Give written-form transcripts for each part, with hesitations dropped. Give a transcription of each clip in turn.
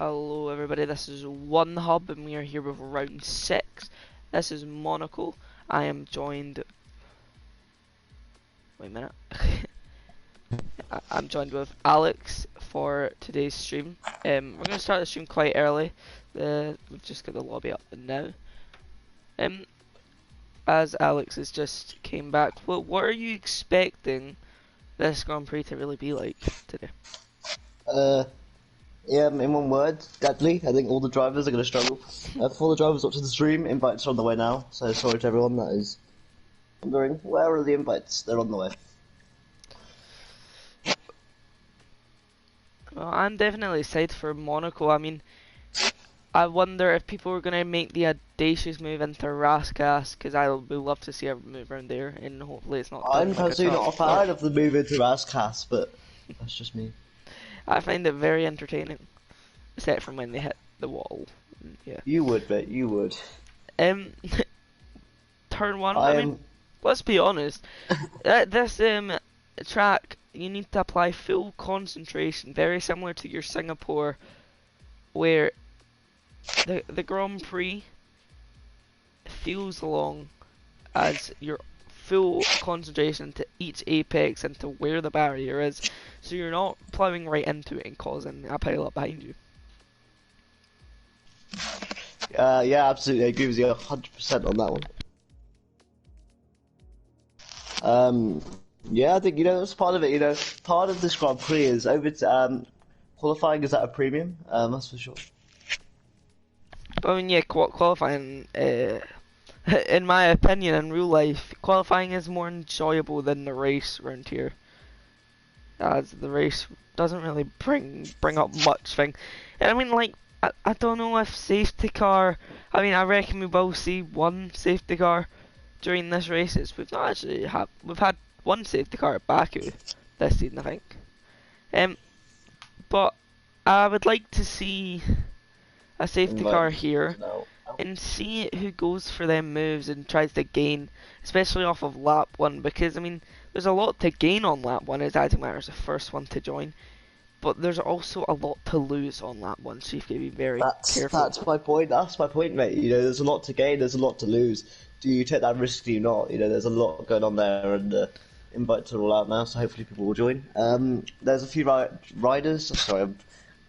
Hello everybody, this is One Hub and we are here with round 6. This is Monaco. I am joined... Wait a minute. I'm joined with Alex for today's stream. We're going to start the stream quite early. We've just got the lobby up now. As Alex has just came back, what are you expecting this Grand Prix to really be like today? Yeah, in one word, deadly. I think all the drivers are going to struggle. For the drivers up to the stream, invites are on the way now, so sorry to everyone that is wondering, where are the invites? They're on the way. Well, I'm definitely excited for Monaco. I mean, I wonder if people are going to make the audacious move into Raskas, because I would love to see a move around there, and hopefully it's not... I'm personally not a fan of the move into Raskas, but that's just me. I find it very entertaining, except from when they hit the wall. Yeah. You would, mate. You would. Turn one. I mean, let's be honest. This track, you need to apply full concentration, very similar to your Singapore, where the Grand Prix feels long as your full concentration to each apex and to where the barrier is, so you're not ploughing right into it and causing a pile up behind you. Yeah, absolutely. I agree with you 100% on that one. Yeah, I think, that's part of it, part of this Grand Prix is qualifying is at a premium, that's for sure. I mean, yeah, qualifying, in my opinion, in real life, qualifying is more enjoyable than the race around here, as the race doesn't really bring up much thing. And I mean, like, I don't know if safety car. I mean, I reckon we will see one safety car during this race. We've not actually we've had one safety car at Baku this season, I think. But I would like to see a safety car here and see who goes for them moves and tries to gain, especially off of lap 1, because I mean there's a lot to gain on lap 1 as Adimar is the first one to join, but there's also a lot to lose on lap 1, so you've got to be very careful. That's my point, mate. There's a lot to gain, there's a lot to lose. Do you take that risk, do you not? There's a lot going on there, and invites are all out now, so hopefully people will join. There's a few riders, sorry, I'm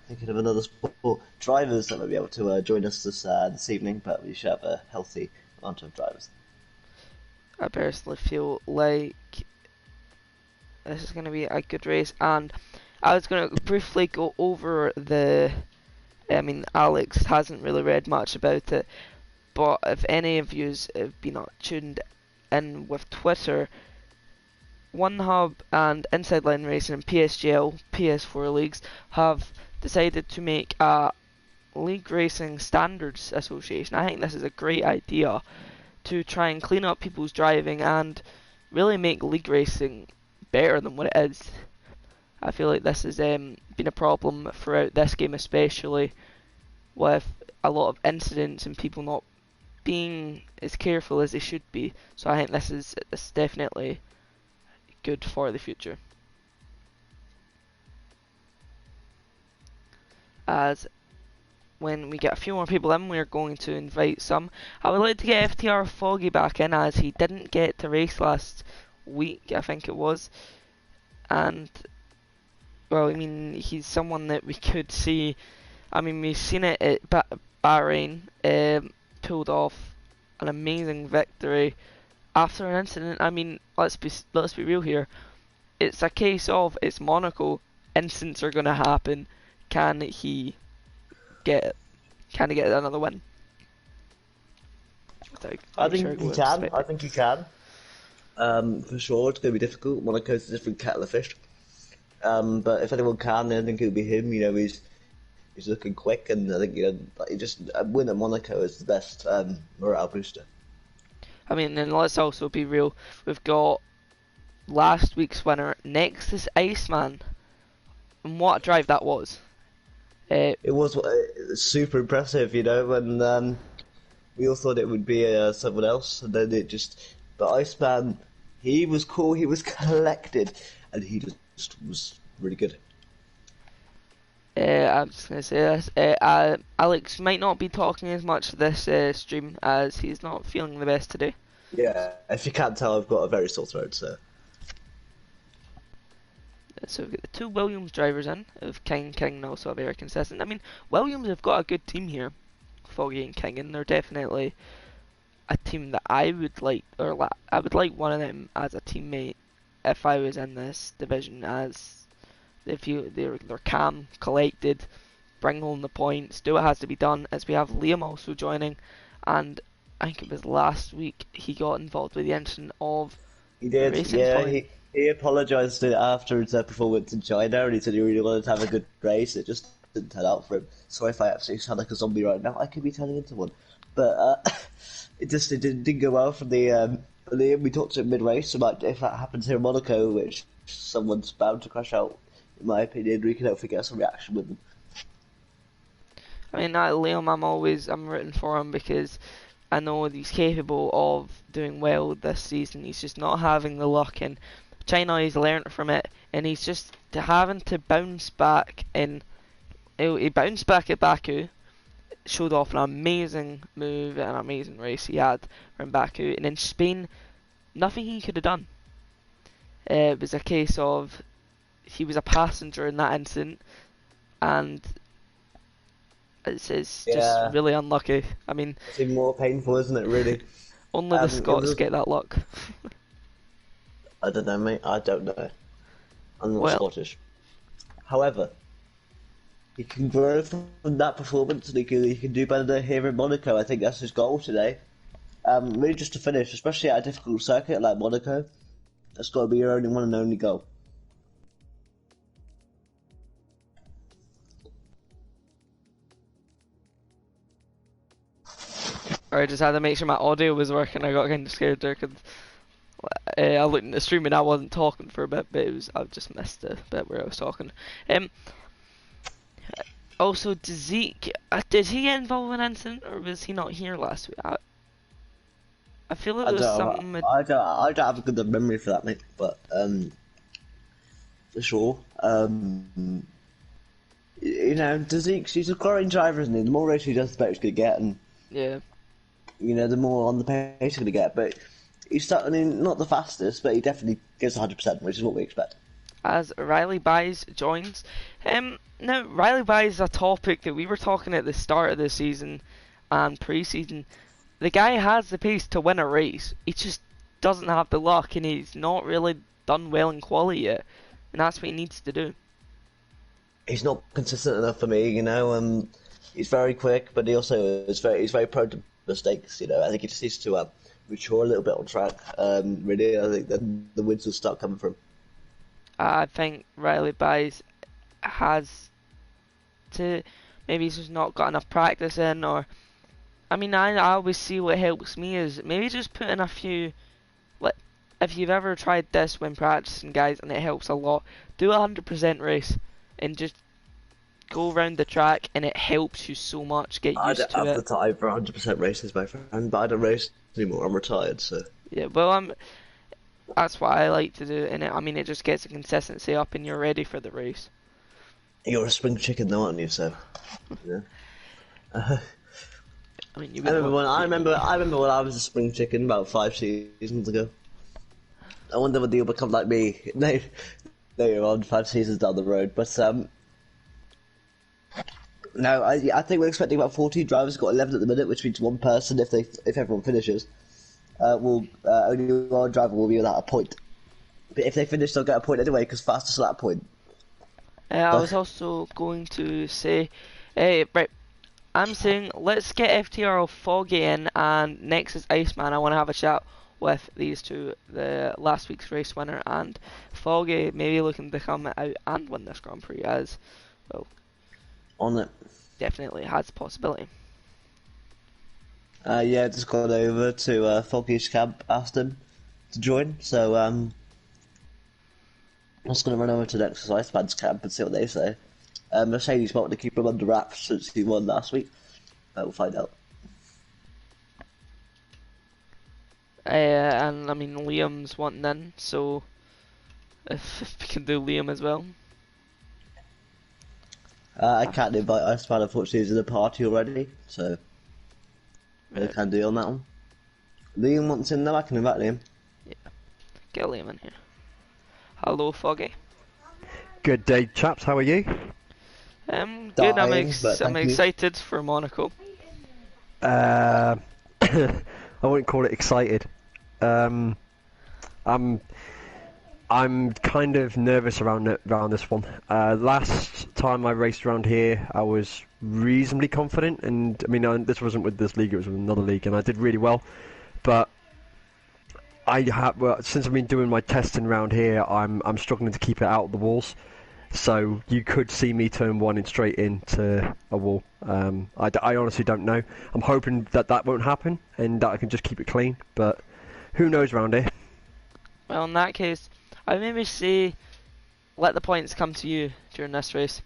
thinking of another sport, drivers that will be able to join us this evening, but we should have a healthy amount of drivers. I personally feel like this is going to be a good race, and I was going to briefly go over I mean, Alex hasn't really read much about it, but if any of you have been tuned in with Twitter, One Hub and Inside Line Racing and PSGL, PS4 Leagues, have decided to make a League Racing Standards Association. I think this is a great idea to try and clean up people's driving and really make League Racing better than what it is. I feel like this has been a problem throughout this game, especially with a lot of incidents and people not being as careful as they should be. So I think this is definitely good for the future. As when we get a few more people in, we're going to invite some. I would like to get FTR Foggy back in, as he didn't get to race last week, I think it was. And, well, I mean, he's someone that we could see. I mean, we've seen it at Bahrain, pulled off an amazing victory after an incident. I mean, let's be real here. It's a case of, it's Monaco, incidents are going to happen. Can he get another win? I think he can. For sure, it's going to be difficult. Monaco's a different kettle of fish. But if anyone can, then I think it'll be him. He's looking quick, and I think a win at Monaco is the best morale booster. I mean, and let's also be real. We've got last week's winner next is Iceman, and what a drive that was. It was super impressive, when we all thought it would be someone else, and then but Iceman, he was cool, he was collected, and he just was really good. I'm just going to say this. Alex might not be talking as much this stream as he's not feeling the best today. Yeah, if you can't tell, I've got a very sore throat, so. So we've got the two Williams drivers in, of King and also very consistent. I mean, Williams have got a good team here, Foggy and King, and they're definitely a team that I would like, or I would like one of them as a teammate if I was in this division, as they're calm, collected, bring home the points, do what has to be done. As we have Liam also joining, and I think it was last week he got involved with the incident of He the did, racing yeah. point. He apologised after his performance in China, and he said he really wanted to have a good race. It just didn't turn out for him. Sorry if I absolutely sound like a zombie right now. I could be turning into one, but it didn't go well from the Liam. We talked to him mid-race about if that happens here in Monaco, which someone's bound to crash out. In my opinion, we can hopefully get some reaction with them. I mean, Liam, I'm rooting for him because I know he's capable of doing well this season. He's just not having the luck, and China, he's learnt from it, and he's just having to bounce back. And he bounced back at Baku, showed off an amazing move, an amazing race he had from Baku, and in Spain, nothing he could have done. It was a case of he was a passenger in that incident, and it's just really unlucky. I mean, it's even more painful, isn't it? Really. Only the Scots get that luck. I don't know, mate. I don't know. I'm not Scottish. However, he can grow from that performance, and he can do better here in Monaco. I think that's his goal today. Really, just to finish, especially at a difficult circuit like Monaco, that's got to be your only one and only goal. I just had to make sure my audio was working. I got kind of scared there because I looked at the stream and I wasn't talking for a bit, but I just missed the bit where I was talking. Also, Zeke, did he get involved in an incident, or was he not here last week? I feel it was something. I don't have a good memory for that, mate. But for sure, you know, Zeke, he's a growing driver, isn't he? The more races he does, the better he's gonna get, and yeah. You know, the more on the pace he's going to get. But I mean, not the fastest, but he definitely gives 100%, which is what we expect. As Riley Buys joins. Now, Riley Buys is a topic that we were talking at the start of the season and pre-season. The guy has the pace to win a race. He just doesn't have the luck, and he's not really done well in quali yet. And that's what he needs to do. He's not consistent enough for me, you know. He's very quick, but he's very prone to mistakes, you know. I think he just needs to mature a little bit on track. Really, I think then the wins will start coming from. I think Riley Buys has to, maybe he's just not got enough practice in, or I mean, I always see what helps me is maybe just put in a few, like, if you've ever tried this when practicing, guys, and it helps a lot, do a 100% race and just go around the track, and it helps you so much. Get used to it. I don't have the time for 100% races, my friend, but I don't race anymore. I'm retired, so. Yeah, well, that's what I like to do, and I mean, it just gets the consistency up, and you're ready for the race. You're a spring chicken, though, aren't you? So, yeah. I mean, I remember when I was a spring chicken about 5 seasons ago. I wonder whether you'll become like me later on, 5 seasons down the road. But no, I think we're expecting about 14 drivers. Got 11 at the minute, which means one person, if everyone finishes, only one driver will be without a point. But if they finish, they'll get a point anyway, because fastest at that point. I was also going to say, right, I'm saying let's get FTR Foggy in, and next is Iceman. I want to have a chat with these two, the last week's race winner and Foggy, maybe looking to come out and win this Grand Prix as well. On it. Definitely has the possibility. Yeah, just got over to Foggy's camp, asked him to join, so I'm just going to run over to the next Iceman's camp and see what they say. Mercedes wanted to keep him under wraps since he won last week. We'll find out. And I mean, Liam's wanting in, so if we can do Liam as well. I can't invite Iceman, unfortunately, he's in the party already, so I can't do on that one. Liam wants in though, I can invite Liam. Yeah, get Liam in here. Hello, Foggy. Good day, chaps. How are you? Good. I'm Thank you. excited for Monaco. I wouldn't call it excited. I'm kind of nervous around this one. Last time I raced around here, I was reasonably confident, and I mean, this wasn't with this league; it was with another league, and I did really well. But since I've been doing my testing around here, I'm struggling to keep it out of the walls. So you could see me turn one in straight into a wall. I honestly don't know. I'm hoping that won't happen and that I can just keep it clean. But who knows around here? Well, in that case, I maybe say let the points come to you during this race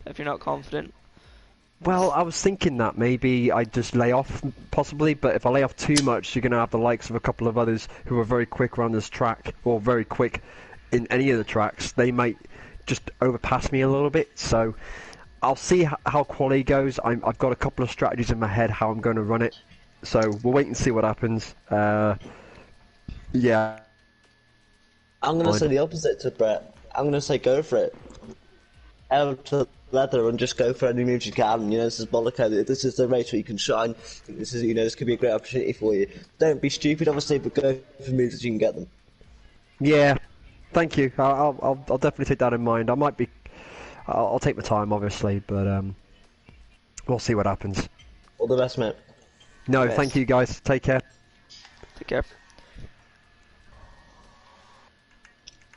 if you're not confident. Well, I was thinking that maybe I'd just lay off, possibly. But if I lay off too much, you're going to have the likes of a couple of others who are very quick around this track, or very quick in any of the tracks. They might just overpass me a little bit, so I'll see how quali goes. I've got a couple of strategies in my head how I'm going to run it, so we'll wait and see what happens. Yeah. I'm going to say the opposite to Brett. I'm going to say go for it. Out to leather and just go for any moves you can. You know, this is Monaco. This is the race where you can shine. I think this is, you know, this could be a great opportunity for you. Don't be stupid, obviously, but go for moves that you can get them. Yeah. Thank you. I'll definitely take that in mind. I'll take my time, obviously, but we'll see what happens. All the best, mate. No, thank you, guys. Take care. Take care.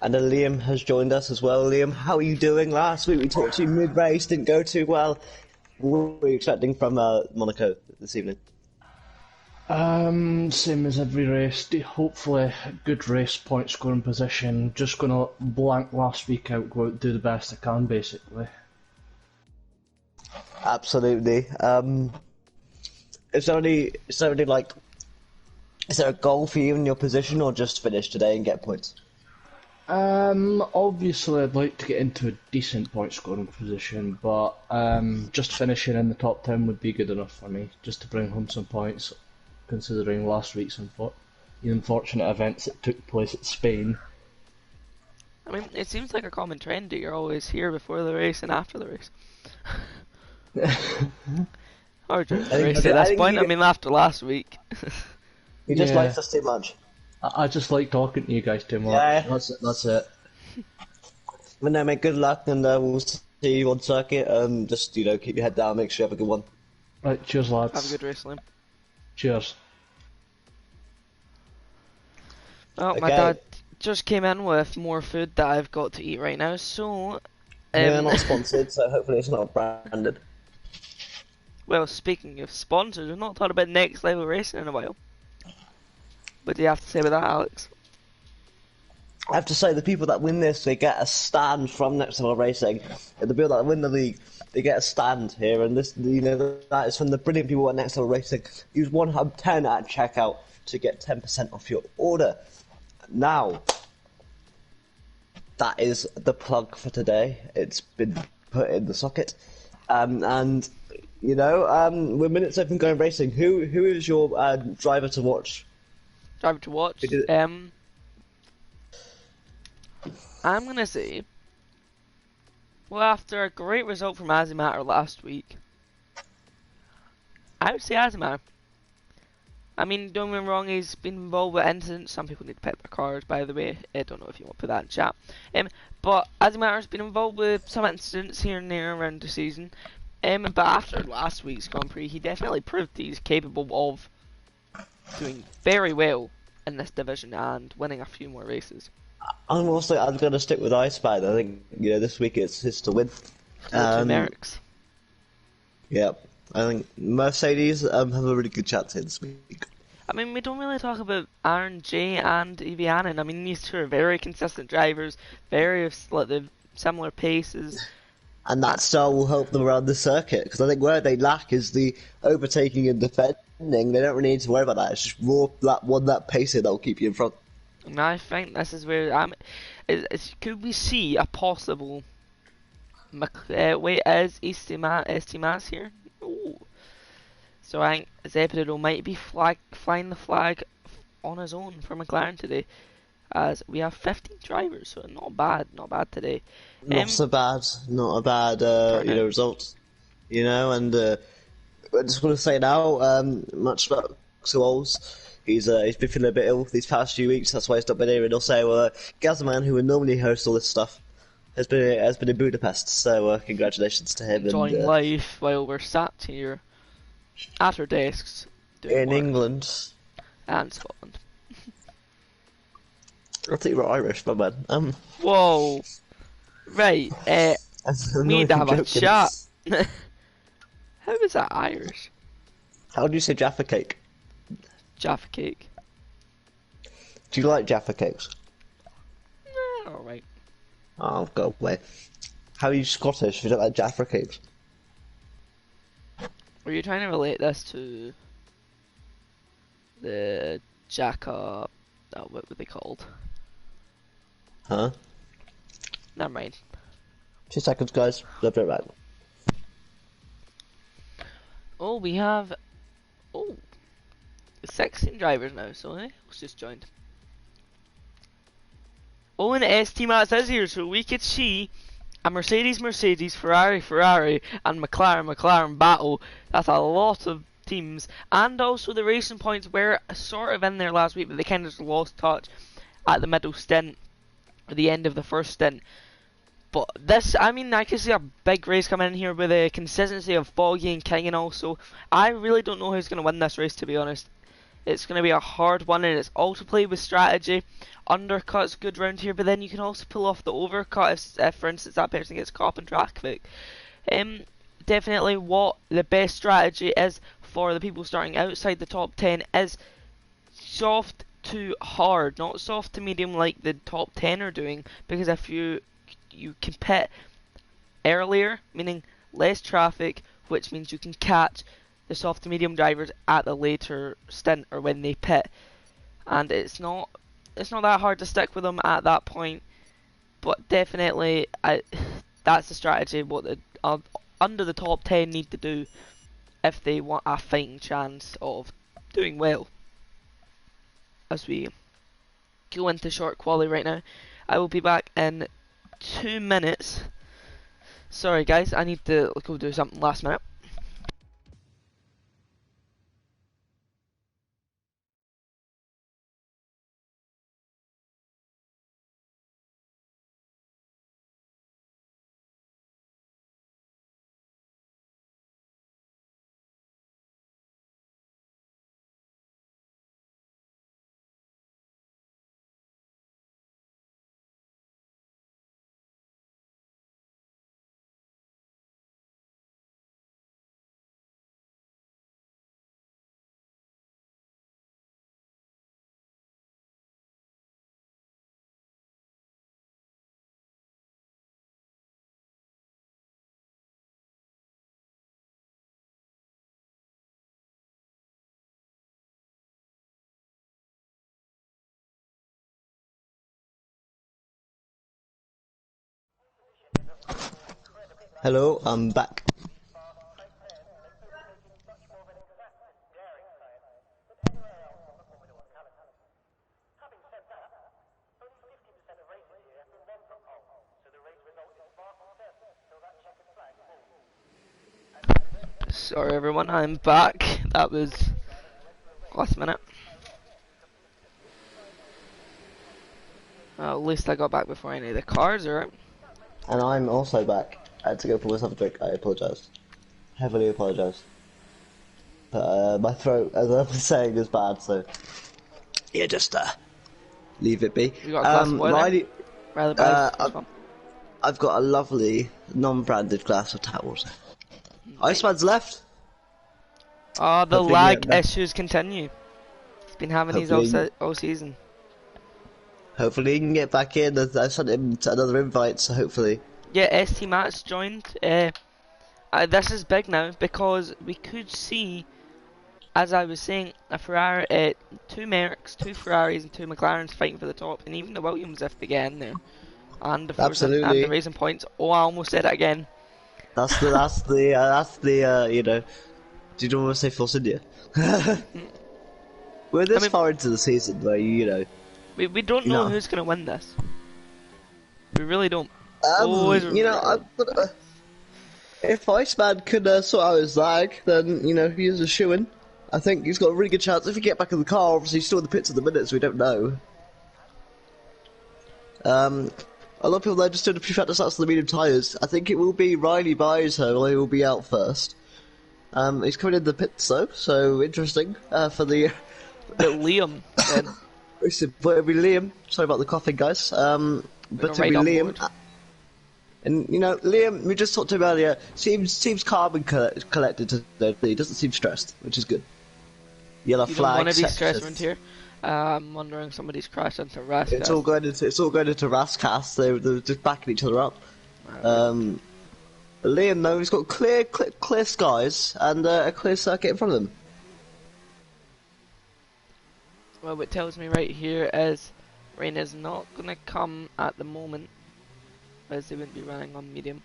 And then Liam has joined us as well. Liam, how are you doing? Last week we talked to you mid-race, didn't go too well. What were you expecting from Monaco this evening? Same as every race. Hopefully, good race, point scoring position. Just gonna blank last week out, go out, do the best I can, basically. Absolutely. Is there a goal for you in your position, or just finish today and get points? Obviously I'd like to get into a decent point scoring position, but just finishing in the top 10 would be good enough for me, just to bring home some points, considering last week's unfortunate events that took place at Spain. I mean, it seems like a common trend that you're always here before the race and after the race. Or during the race at this point, I mean, after last week. He just likes us too much. I just like talking to you guys too much. Yeah. That's it. But no, mate, good luck, and we'll see you on circuit. Just, you know, keep your head down, make sure you have a good one. Right, cheers, lads. Have a good race, Liam. Cheers. Oh, my dad just came in with more food that I've got to eat right now, so... We're not sponsored, so hopefully it's not branded. Well, speaking of sponsors, we've not talked about Next Level Racing in a while. What do you have to say about that, Alex? I have to say, the people that win this, they get a stand from Next Level Racing. And the people that win the league, they get a stand here. And this, you know, that is from the brilliant people at Next Level Racing. Use 110 at checkout to get 10% off your order. Now, that is the plug for today. It's been put in the socket. And, you know, we're minutes open going racing. Who is your driver to watch? Driver to watch? I'm going to say, well, after a great result from Azimatter last week, I would say Azimatter. I mean, don't get me wrong, he's been involved with incidents. Some people need to pet their cars, by the way. I don't know if you want to put that in chat. But Azimatter's been involved with some incidents here and there around the season. But after last week's Grand Prix, he definitely proved he's capable of doing very well in this division and winning a few more races. I'm going to stick with Iceman. I think, you know, this week it's his to win. Merrick's. Yeah, I think Mercedes have a really good chance here this week. I mean, we don't really talk about Aaron J and Evie Annan. I mean, these two are very consistent drivers, very similar paces. And that style will help them around the circuit, because I think where they lack is the overtaking and defending. They don't really need to worry about that. It's just raw that pacer that will keep you in front. And I think this is where could we see a possible Wait, is ST Mass here? Ooh. So I think Zeppedo might be flying the flag on his own for McLaren today, as we have 15 drivers, so not bad today. Not so bad, not a bad result. And I just want to say now, much luck to Ols. He's been feeling a bit ill these past few weeks, that's why he's not been here. And also, Gazman, who would normally host all this stuff, has been in Budapest. So congratulations to him. Enjoying life while we're sat here at our desks in England and Scotland. I think you were Irish, my man. Whoa. Right. We need to have a chat. How is that Irish? How do you say Jaffa cake? Jaffa cake. Do you like Jaffa cakes? Alright. Oh, go away. How are you Scottish if you don't like Jaffa cakes? Were you trying to relate this to the Jacka... what were they called? Huh? Never mind. 2 seconds, guys. I'll be right back. Oh, we have... 16 drivers now, so who's just joined? Oh, and ST Mats is here, so we could see a Mercedes, Ferrari, and McLaren battle. That's a lot of teams. And also the racing points were sort of in there last week, but they kind of just lost touch at the middle stint, or the end of the first stint. But this, I mean, I can see a big race coming in here with the consistency of Foggy and King, and also, I really don't know who's going to win this race, to be honest. It's going to be a hard one, and it's all to play with strategy. Undercut's good round here, but then you can also pull off the overcut if for instance, that person gets caught in traffic. Definitely what the best strategy is for the people starting outside the top 10 is soft to hard, not soft to medium like the top 10 are doing, because if you can pit earlier, meaning less traffic, which means you can catch the soft to medium drivers at the later stint or when they pit, and it's not that hard to stick with them at that point. But definitely, that's the strategy what the under the top 10 need to do if they want a fighting chance of doing well. As we go into short quali right now, I will be back in 2 minutes. Sorry guys, I need to go do something last minute. Hello, I'm back. Sorry everyone, I'm back. That was last minute. At least I got back before any of the cars are out. And I'm also back. I had to go pour myself a drink. I apologise. Heavily apologise. But my throat, as I was saying, is bad, so yeah, just leave it be. You got a glass of water? Rather bad. I've got a lovely non-branded glass of tap water. Iceman's left. Oh, the lag issues continue. He's been having these all season. Hopefully he can get back in. I sent him another invite, so hopefully. Yeah, ST Matt's joined. This is big now because we could see, as I was saying, a Ferrari, 2 Mercs, 2 Ferraris, and 2 McLarens fighting for the top, and even the Williams if they get in there. and the Absolutely. and the Racing Points. Oh, I almost said it again. That's the you know. Do you want to say Force India? We're this far into the season where you know. We don't know who's gonna win this. We really don't. You know, if Iceman could sort out his lag, then you know he's a shoo-in. I think he's got a really good chance. If he get back in the car, obviously he's still in the pits at the minute, so we don't know. A lot of people there just doing a few factors out of the medium tyres. I think it will be Riley Byes, who will be out first. He's coming in the pits though, so interesting for the. Liam. Then. It'll be Liam. Sorry about the coughing, guys. But it'll be Liam. And you know, Liam, we just talked to him earlier. Seems calm and collected today. He doesn't seem stressed, which is good. Yellow flag. You don't want to be stressed around here. I'm wondering somebody's crashed into Rascas. It's all going into Rascas. They're just backing each other up. But Liam, though, he's got clear skies and a clear circuit in front of him. Well, what tells me right here is rain is not going to come at the moment, as they wouldn't be running on medium.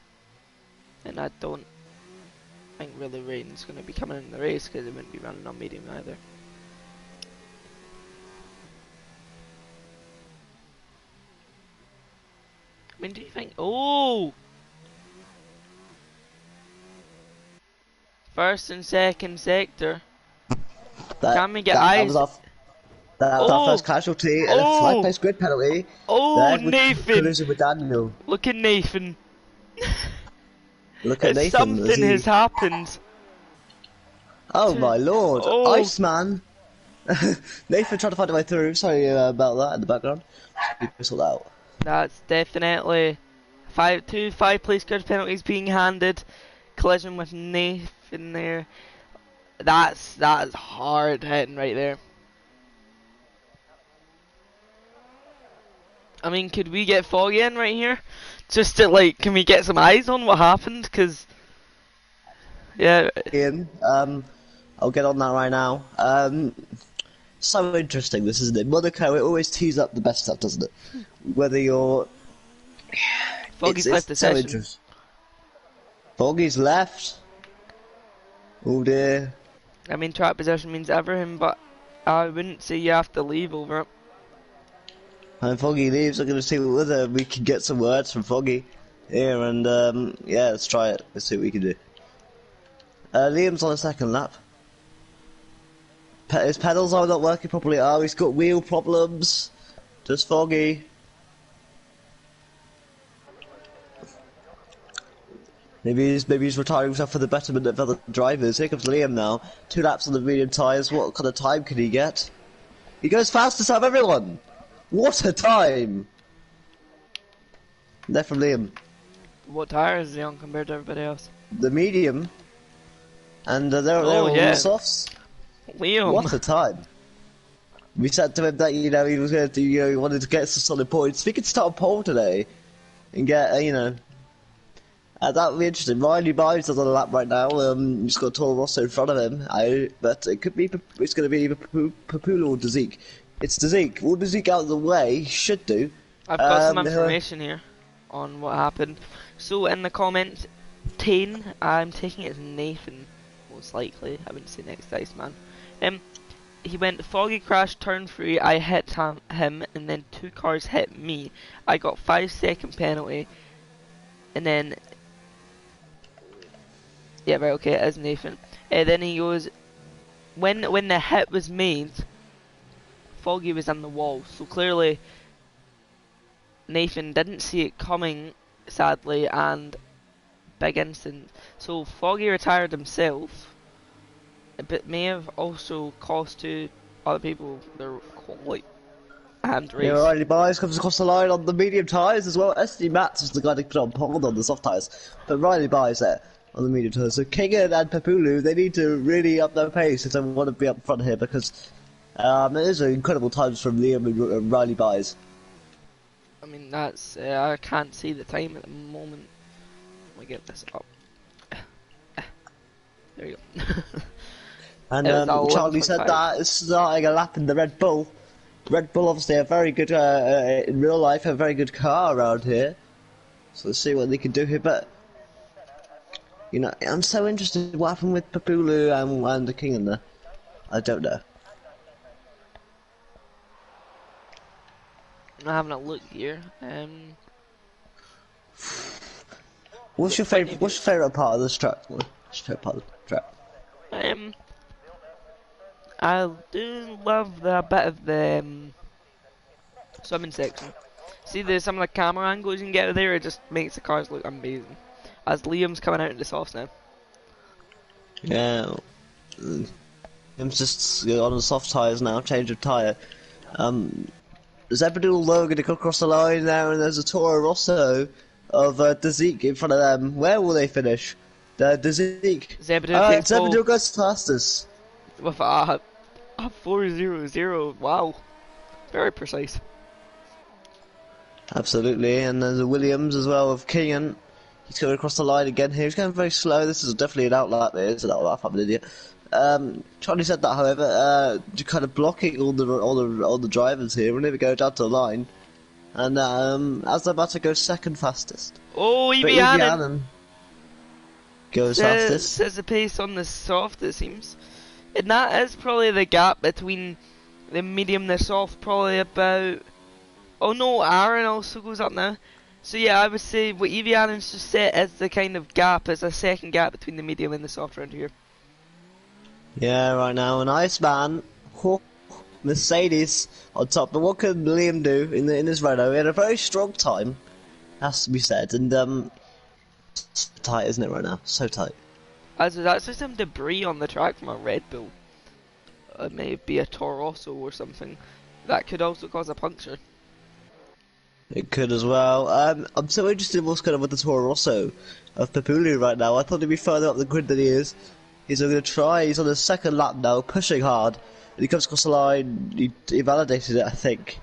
And I don't think really rain's going to be coming in the race because they wouldn't be running on medium either. I mean, do you think... Oh! First and second sector. Can we get eyes? That was our first casualty and a flag-place grid penalty. Oh, Nathan! Collision with Daniel. Look at Nathan. Look at Nathan. Something has happened. Oh my lord! Oh. Iceman. Nathan tried to find a way through. Sorry about that in the background. We sort that out. That's definitely two five-place grid penalties being handed. Collision with Nathan there. That's hard hitting right there. I mean, could we get Foggy in right here? Just to, like, can we get some eyes on what happened? Because, yeah. Ian, I'll get on that right now. So interesting, this, isn't it? Monaco, it always tees up the best stuff, doesn't it? Whether you're... Foggy's left the session. Interesting. Foggy's left. Oh dear. I mean, track position means everything, but I wouldn't say you have to leave over it. And Foggy leaves, I'm going to see whether we can get some words from Foggy here, and yeah, let's try it. Let's see what we can do. Liam's on a second lap. His pedals are not working properly. Oh, he's got wheel problems. Just Foggy. Maybe he's retiring himself for the betterment of other drivers. Here comes Liam now. 2 laps on the medium tyres. What kind of time can he get? He goes fastest out of everyone. What a time! They're from Liam. What tyres is he on compared to everybody else? The medium. And they're on the softs. Liam! What a time. We said to him that, you know, he was going to do, you know, he wanted to get some solid points. If he could start a pole today and get, you know, that would be interesting. Riley Byes is on a lap right now. He's got Toro Rosso in front of him. But it could be, it's going to be Papula or Dzik. It's Dzik. Will Dzik out of the way? He should do. I've got some information here on what happened. So in the comments, I'm taking it as Nathan, most likely. I wouldn't say next Iceman. He went Foggy crash turn 3. I hit him, and then 2 cars hit me. I got 5-second penalty, and then yeah, right, okay, it is Nathan. Then he goes, when the hit was made, Foggy was in the wall, so clearly Nathan didn't see it coming, sadly, and big incident. So Foggy retired himself, but may have also cost 2 other people their like hand race. Yeah, Riley Byes comes across the line on the medium tyres as well. SD Mats is the guy to put on pole on the soft tyres, but Riley Byes there on the medium tyres. So Kingan and Papulu, they need to really up their pace if they want to be up front here, because it is incredible times from Liam and Riley Byes. I mean, that's I can't see the time at the moment. Let me get this up. There you go. And Charlie said that it's starting a lap in the Red Bull. Red Bull obviously a very good, in real life, a very good car around here. So let's see what they can do here, but... You know, I'm so interested in what happened with Papulu and the King in there. I don't know. I'm having a look here. What's your favourite part of this track? What's your favourite part of the track? I do love the bit of the swimming section. See some of the camera angles you can get there, it just makes the cars look amazing. As Liam's coming out in the softs now. Yeah, Liam's just on the soft tyres now, change of tyre. There's Epidural Low going to come across the line now, and there's a Toro Rosso of Dazik in front of them. Where will they finish? Dazik. Zebedee goes fastest. With a 400, wow. Very precise. Absolutely, and there's a Williams as well of Kingan. He's going across the line again here. He's going very slow. This is definitely an outlap. It is an outlap. I'm an idiot. Charlie said that, however, kind of blocking all the drivers here. We'll never go down to the line, and as they're about to go second fastest. Oh, Evie Annan goes fastest. Says the pace on the soft, it seems, and that is probably the gap between the medium and the soft. Probably about. Oh no, Aaron also goes up now. So yeah, I would say what Evie Annan's just set is the kind of gap, is a second gap between the medium and the soft round here. Yeah, right now, an Iceman, Mercedes on top. But what can Liam do in this Renault? He had a very strong time, has to be said, and it's tight, isn't it, right now? So tight. As there's actually some debris on the track from a Red Bull. It may be a Toro Rosso or something. That could also cause a puncture. It could as well. I'm so interested in what's going on with the Toro Rosso of Papulu right now. I thought he'd be further up the grid than he is. He's going to try. He's on his second lap now, pushing hard. And he comes across the line. He validated it, I think.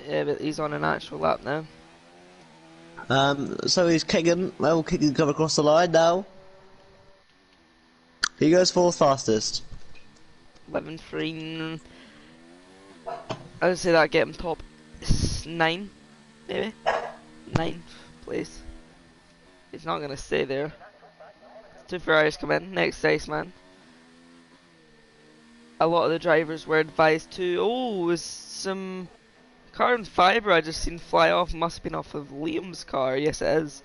Yeah, but he's on an actual lap now. So he's Keegan. Well, Keegan come across the line now. He goes fourth fastest. 11.3. I would say that get him top 9, maybe 9th place. He's not gonna stay there. Two Ferraris come in. Next Iceman. A lot of the drivers were advised to. Oh, was some carbon fibre I just seen fly off. Must have been off of Liam's car. Yes, it is.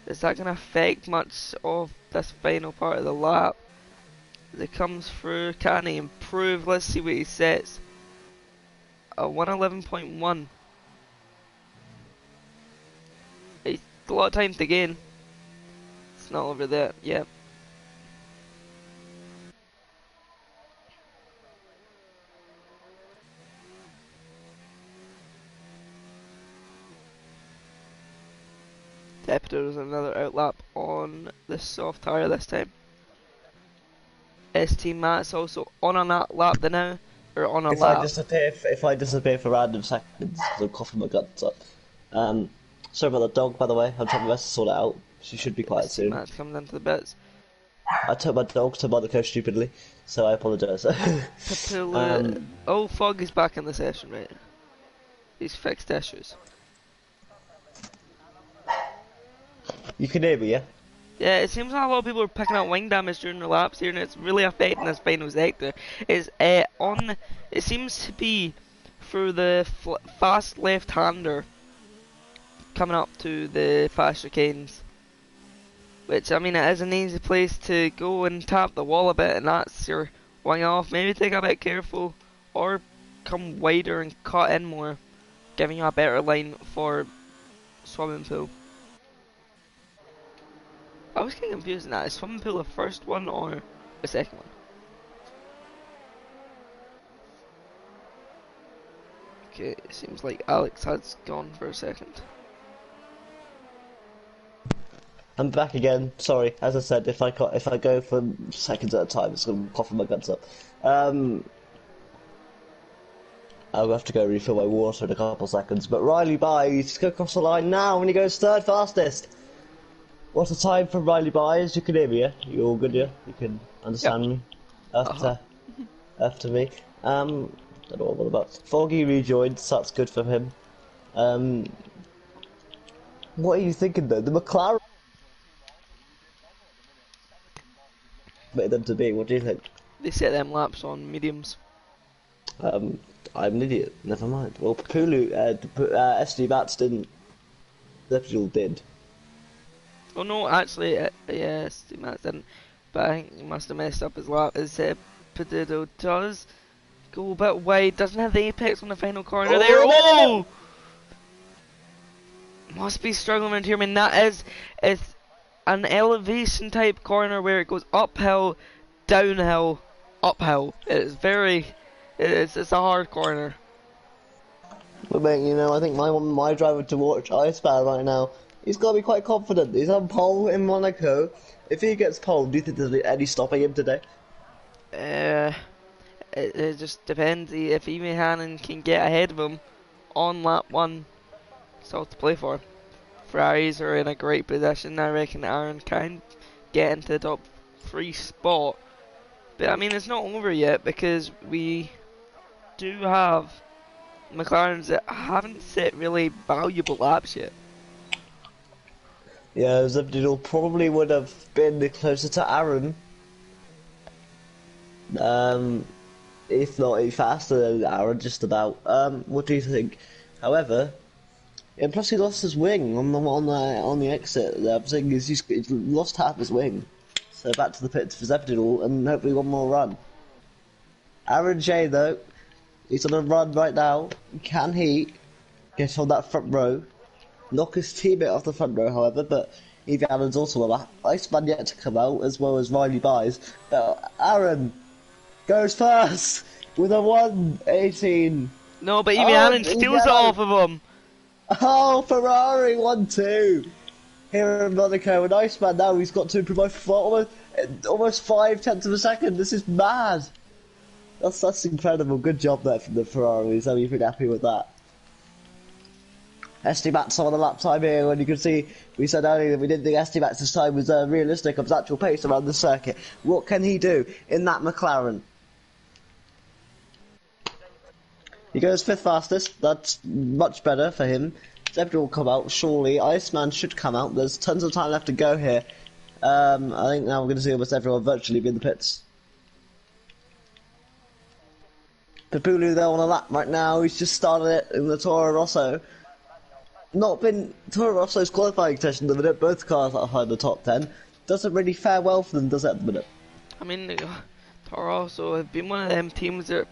Is that gonna affect much of this final part of the lap? As it comes through, can he improve? Let's see what he sets. A 111.1. It's a lot of time to gain. It's not over there yet. Depitor is another outlap on the soft tyre this time. ST Matt's also on a lap now. On a lap. If I disappear for random seconds, I'm coughing my guts up. Sorry about the dog, by the way. I'm trying my best to sort it out. She should be quiet soon. Matt's coming into the bits. I took my dog to Monaco stupidly, so I apologise. Oh, Fog is back in the session, right? He's fixed issues. You can hear me, yeah? Yeah, it seems like a lot of people are picking up wing damage during the laps here, and it's really affecting this final sector. It seems to be through the fast left-hander coming up to the fast chicanes. Which, I mean, it is an easy place to go and tap the wall a bit, and that's your wing off. Maybe take a bit careful, or come wider and cut in more, giving you a better line for swimming pool. I was getting confused in that. Is swimming pool the first one or the second one? Okay, it seems like Alex has gone for a second. I'm back again. Sorry, as I said, if I go for seconds at a time, it's going to cough my guts up. I'll have to go refill my water in a couple seconds. But Riley Byes go across the line now, and he goes third fastest. What a time from Riley Byes. You can hear me, yeah? You all good, yeah? You can understand me after me. Don't know what I'm on about. Foggy rejoined, so that's good for him. What are you thinking though? The McLaren made them to be. What do you think? They set them laps on mediums. I'm an idiot. Never mind. Well, Papulu, SD Bats didn't. Zephyr did. Oh no, actually, yes, Matt didn't. But I think he must have messed up his lap. As Potato does go a bit wide, doesn't have the apex on the final corner there. Oh! Must be struggling around here. I mean, that is an elevation type corner where it goes uphill, downhill, uphill. It's a hard corner. But mate, you know, I think my driver to watch Iceman right now, he's got to be quite confident. He's on pole in Monaco. If he gets pole, do you think there's any stopping him today? It just depends. If Emi Hannon can get ahead of him on lap 1, it's all to play for. Ferraris are in a great position. I reckon Aaron can get into the top 3 spot. But I mean, it's not over yet because we do have McLarens that haven't set really valuable laps yet. Yeah, Zephyr probably would have been closer to Aaron. If not any faster than Aaron, just about. What do you think? However, and plus he lost his wing on the exit. The thing is, he's lost half his wing. So back to the pits for Zephyr and hopefully one more run. Aaron J though, he's on a run right now. Can he get on that front row? Knock his teammate off the front row, however, but Evie Allen's also on that. Iceman yet to come out, as well as Riley Buys. But Aaron goes first with a 1:18. No, but Evie Allen steals it off of him. Oh, Ferrari 1-2. Here in Monaco, and Iceman now he's got to improve by almost 5/10 of a second. This is mad. That's incredible. Good job there from the Ferraris. I'm pretty happy with that. SD Max on the lap time here, and you can see we said earlier that we didn't think SD Max's time was realistic of his actual pace around the circuit. What can he do in that McLaren? He goes 5th fastest. That's much better for him. Zebra will come out, surely. Iceman should come out. There's tons of time left to go here. I think now we're going to see almost everyone virtually be in the pits. Papulu there on a lap right now. He's just started it in the Toro Rosso. Toro Rosso's qualifying session at the minute. Both cars are in the top 10. Doesn't really fare well for them, does it, at the minute? I mean, Toro Rosso have been one of them teams that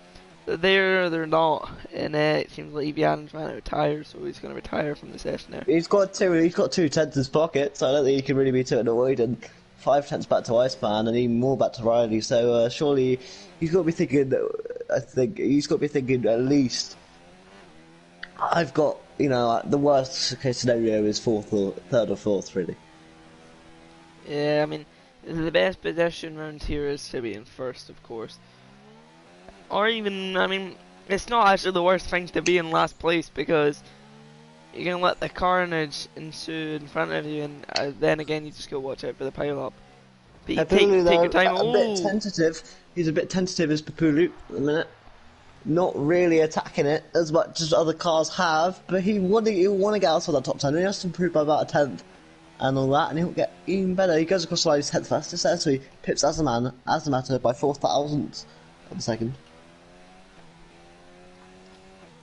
they're not, and it seems like Evian's trying to retire, so he's going to retire from the session there. He's got 2/10 in his pocket, so I don't think he can really be too annoyed, and 5/10 back to Iceman, and even more back to Riley, so surely he's got to be thinking, I think, he's got to be thinking at least, I've got, you know, the worst case scenario is 3rd or 4th, really. Yeah, I mean, the best position around here is to be in 1st, of course. Or even, I mean, it's not actually the worst thing to be in last place because you're going to let the carnage ensue in front of you, and then again you just go watch out for the pile-up. But you take your time. A bit tentative. He's a bit tentative as Papulu at the minute. Not really attacking it as much as other cars have, but he'll want to get outside that top 10. He has to improve by about a 10th and all that, and he'll get even better. He goes across the line, he's 10th fastest there, so he pips Azamato by 4,000 of a second.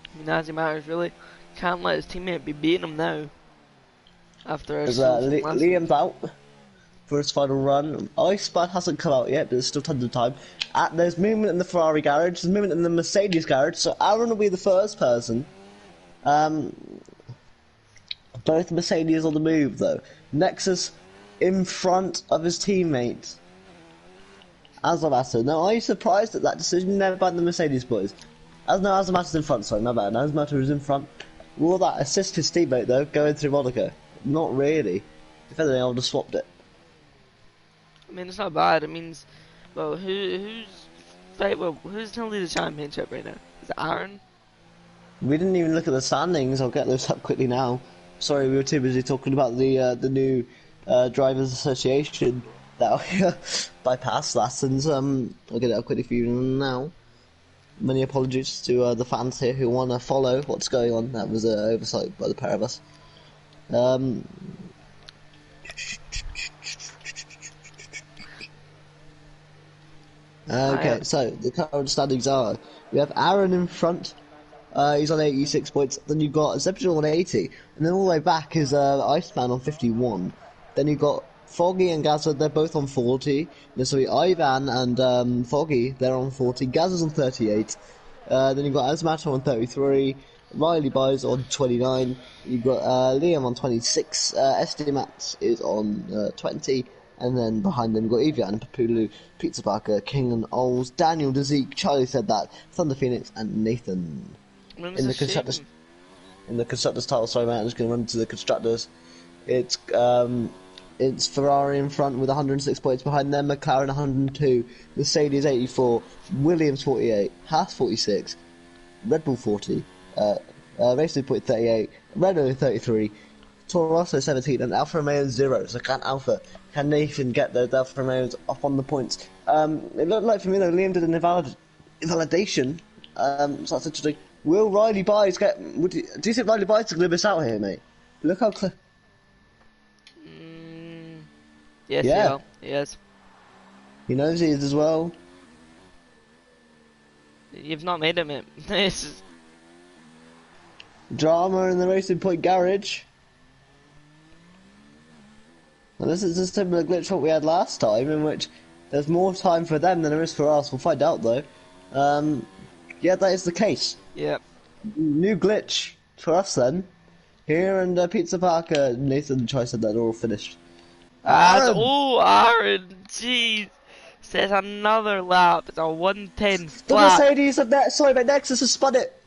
I mean, as it matters, really can't let his teammate be beating him now. After Liam's out for his final run. Iceman hasn't come out yet, but there's still tons of time. There's movement in the Ferrari garage, there's movement in the Mercedes garage, so Aaron will be the first person. Both Mercedes on the move, though. Nexus in front of his teammate, Azamato. Now, are you surprised at that decision? Never by the Mercedes boys. Azamato's in front, sorry, my bad. Azamato is in front. Will that assist his teammate, though, going through Monaco? Not really. If anything, I would have swapped it. I mean, it's not bad. It means, well, who's going to lead the championship right now? Is it Aaron? We didn't even look at the standings. I'll get those up quickly now. Sorry, we were too busy talking about the new Drivers Association that bypassed lessons. I'll get it up quickly for you now. Many apologies to the fans here who want to follow what's going on. That was an oversight by the pair of us. Okay, so the current standings are: we have Aaron in front. He's on 86 points. Then you've got Zephyr on 80, and then all the way back is Iceman on 51. Then you've got Foggy and Gazza, they're both on 40. Then so Ivan and Foggy, they're on 40. Gazza's on 38. Then you've got Asmato on 33. Riley Byes on 29. You've got Liam on 26. SD Max is on 20. And then behind them you've got Evian and Papulu, Pizza Barker, King and Oles, Daniel Dezeek, Charlie said that, Thunder Phoenix, and Nathan. In the constructors title, sorry mate, I'm just going to run to the constructors. It's Ferrari in front with 106 points, behind them McLaren 102, Mercedes 84, Williams 48, Haas 46, Red Bull 40, Racing Point 38, Renault 33, Toro Rosso 17, and Alfa Romeo 0. So can Nathan get those Alfa Romeos up on the points? It looked like for me though, Liam did an invalidation, so that's interesting. Will Riley Byes get... do you think Riley Byes is going to miss out here, mate? Look how clear... Yes, yeah. He is. He knows he is as well. You've not made it, mate. This is... Drama in the Racing Point garage. And this is a similar glitch what we had last time, in which there's more time for them than there is for us. We'll find out, though. Yeah, that is the case. Yep. New glitch for us, then. Here and Pizza Parker, Nathan and Choi said that they're all finished. Aaron, jeez. Says another lap. It's a 110 flat. The Mercedes of that. Sorry, but Nexus has spun it.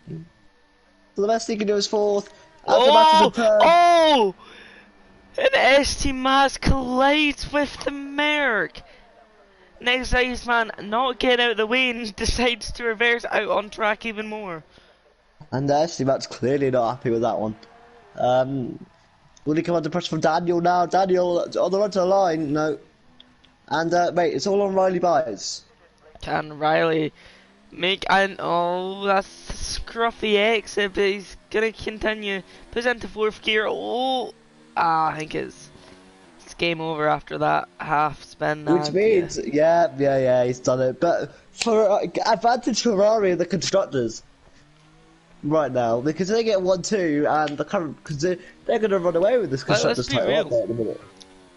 So the best he can do is fourth. Oh! An ST Maz collides with the Merc. Next Iceman not getting out of the way and decides to reverse out on track even more. And ST Maz's clearly not happy with that one. Will he come under pressure from Daniel now? Daniel on the run to the line, no. And mate, it's all on Riley Byes. Can Riley make an that's a scruffy exit, but he's gonna continue. Puts into fourth gear. I think it's game over after that half spin. Which means yeah, he's done it. But for advantage Ferrari and the constructors right now, because they get 1-2 and the current because they're going to run away with this constructors title at the minute.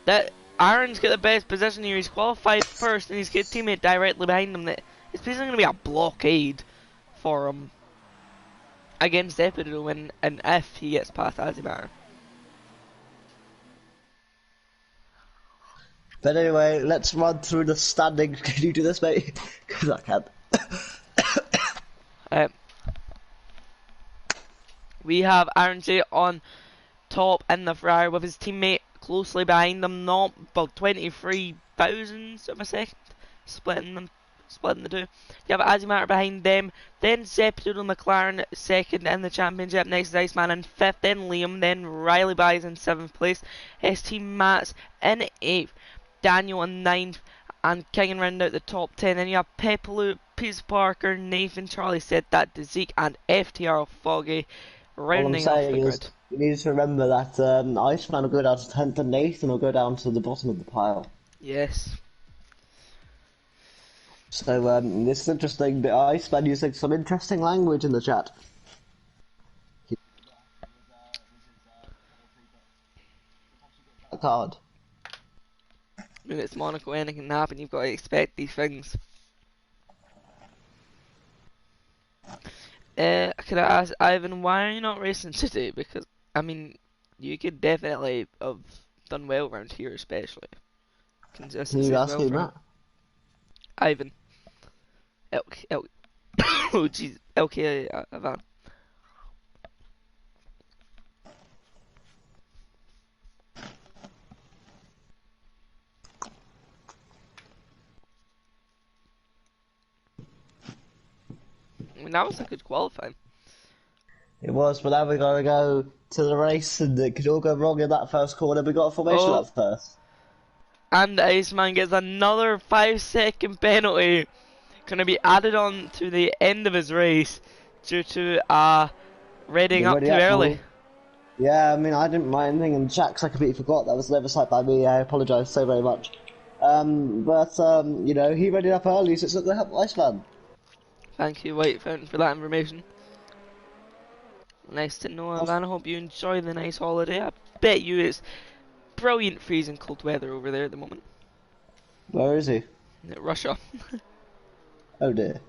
That Aaron's got the best position here. He's qualified first, and he's got a teammate directly behind him. That it's basically going to be a blockade for him against Epido when and if he gets past Azimar. But anyway, let's run through the standings. Can you do this, mate? Because I can't. We have Aaron J on top in the Ferrari with his teammate closely behind them, not about 23 thousandths of a second, splitting the two. You have Azimatter behind them, then Zeppedo McLaren second in the championship, next is Iceman in fifth, then Liam, then Riley Byes in seventh place, ST Mats in eighth, Daniel in ninth, and King round out the top 10. Then you have Pepelu, Peter Parker, Nathan, Charlie said that, Zeke, and FTR Foggy rounding off the grid. You need to remember that Iceman will go down to 10th and Nathan will go down to the bottom of the pile. Yes. So this is interesting, but Iceman using some interesting language in the chat. Card. I mean, it's Monaco, anything can happen, you've got to expect these things. Could I ask Ivan, why are you not racing today? Because, I mean, you could definitely have done well around here, especially. Consistency. You asking that? Ivan. Oh jeez, okay, Ivan. I mean, that was a good qualifying. It was, but now we gotta go to the race, and it could all go wrong in that first corner. We got a formation up first. and the Iceman gets another 5-second penalty. Going to be added on to the end of his race due to reading up too early. Yeah, I mean, I didn't mind anything in the chat because I completely forgot. That was an oversight by me. I apologise so very much. You know, he readied up early, so it's not going to help Iceman. Thank you, White Fountain, for that information. Nice to know, and I hope you enjoy the nice holiday. I bet you it's brilliant freezing cold weather over there at the moment. Where is he? Russia. Oh dear.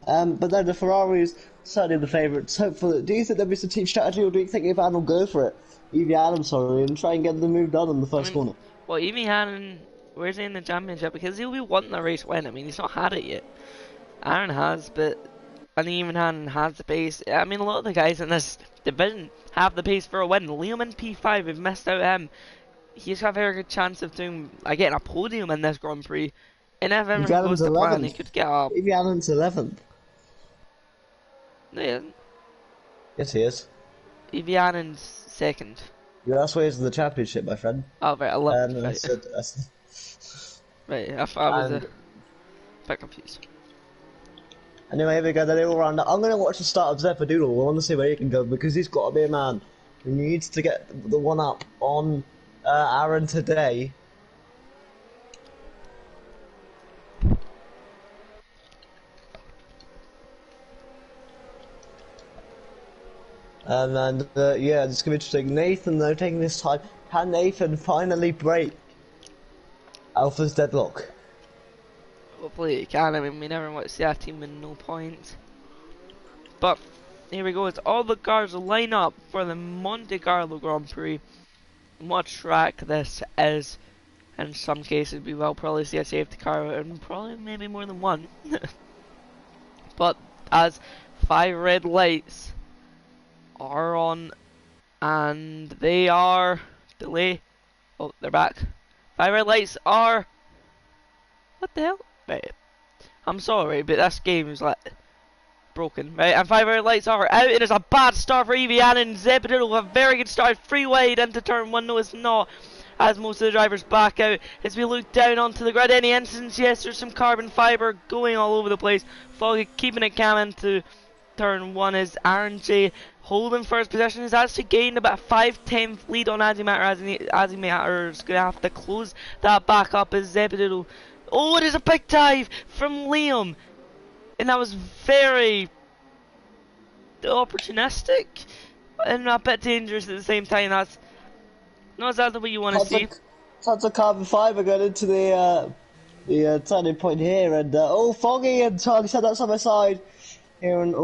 But then the Ferrari's certainly the favourites. Hopefully, do you think there'll be some team strategy, or do you think Evan will go for it? Evan, and try and get the move done in the first corner. Well, Evan, where's he in the championship? Because he'll be wanting the race win. I mean, he's not had it yet. Aaron has, but Evan has the pace. I mean, a lot of the guys in this division have the pace for a win. Liam in P5, we've missed out him. He's got a very good chance of getting a podium in this Grand Prix. And if everything goes to plan, he could get up. Evan's 11th. No, he isn't. Yes, he is. Evan's second. Yeah, that's why he's in the championship, my friend. Oh, right, 11th. Right, I thought I was a bit confused. Anyway, here we go, the little round. I'm going to watch the start of Zephydoodle. I want to see where he can go, because he's got to be a man who needs to get the one up on Aaron today. And yeah, it's going to be interesting. Nathan, though, taking this time. Can Nathan finally break Alpha's deadlock? Hopefully he can. I mean, we never want to see our team with no points. But here we go. It's all the cars line up for the Monte Carlo Grand Prix. What track this is. In some cases, we will probably see a safety car, and probably maybe more than one. But as 5 red lights are on, and they are delay. Oh, they're back. 5 red lights are. What the hell? Right. I'm sorry, but this game is like broken. Right, and 5 red lights are out. It is a bad start for Evian, and Zephydoodle with a very good start. 3 wide into turn 1. No, it's not. As most of the drivers back out, as we look down onto the grid. Any instance? Yes, there's some carbon fibre going all over the place. Foggy keeping it calm into turn 1 is Aaron J holding first position. Has actually gained about a 5/10 lead on Azimatter. Azimatter is going to have to close that back up as Zephydoodle. Oh, it is a big dive from Liam, and that was very opportunistic and a bit dangerous at the same time. That's not exactly what you want to see. Tons of carbon fibre going into the turning point here, and Foggy and Charlie said that side by side here, and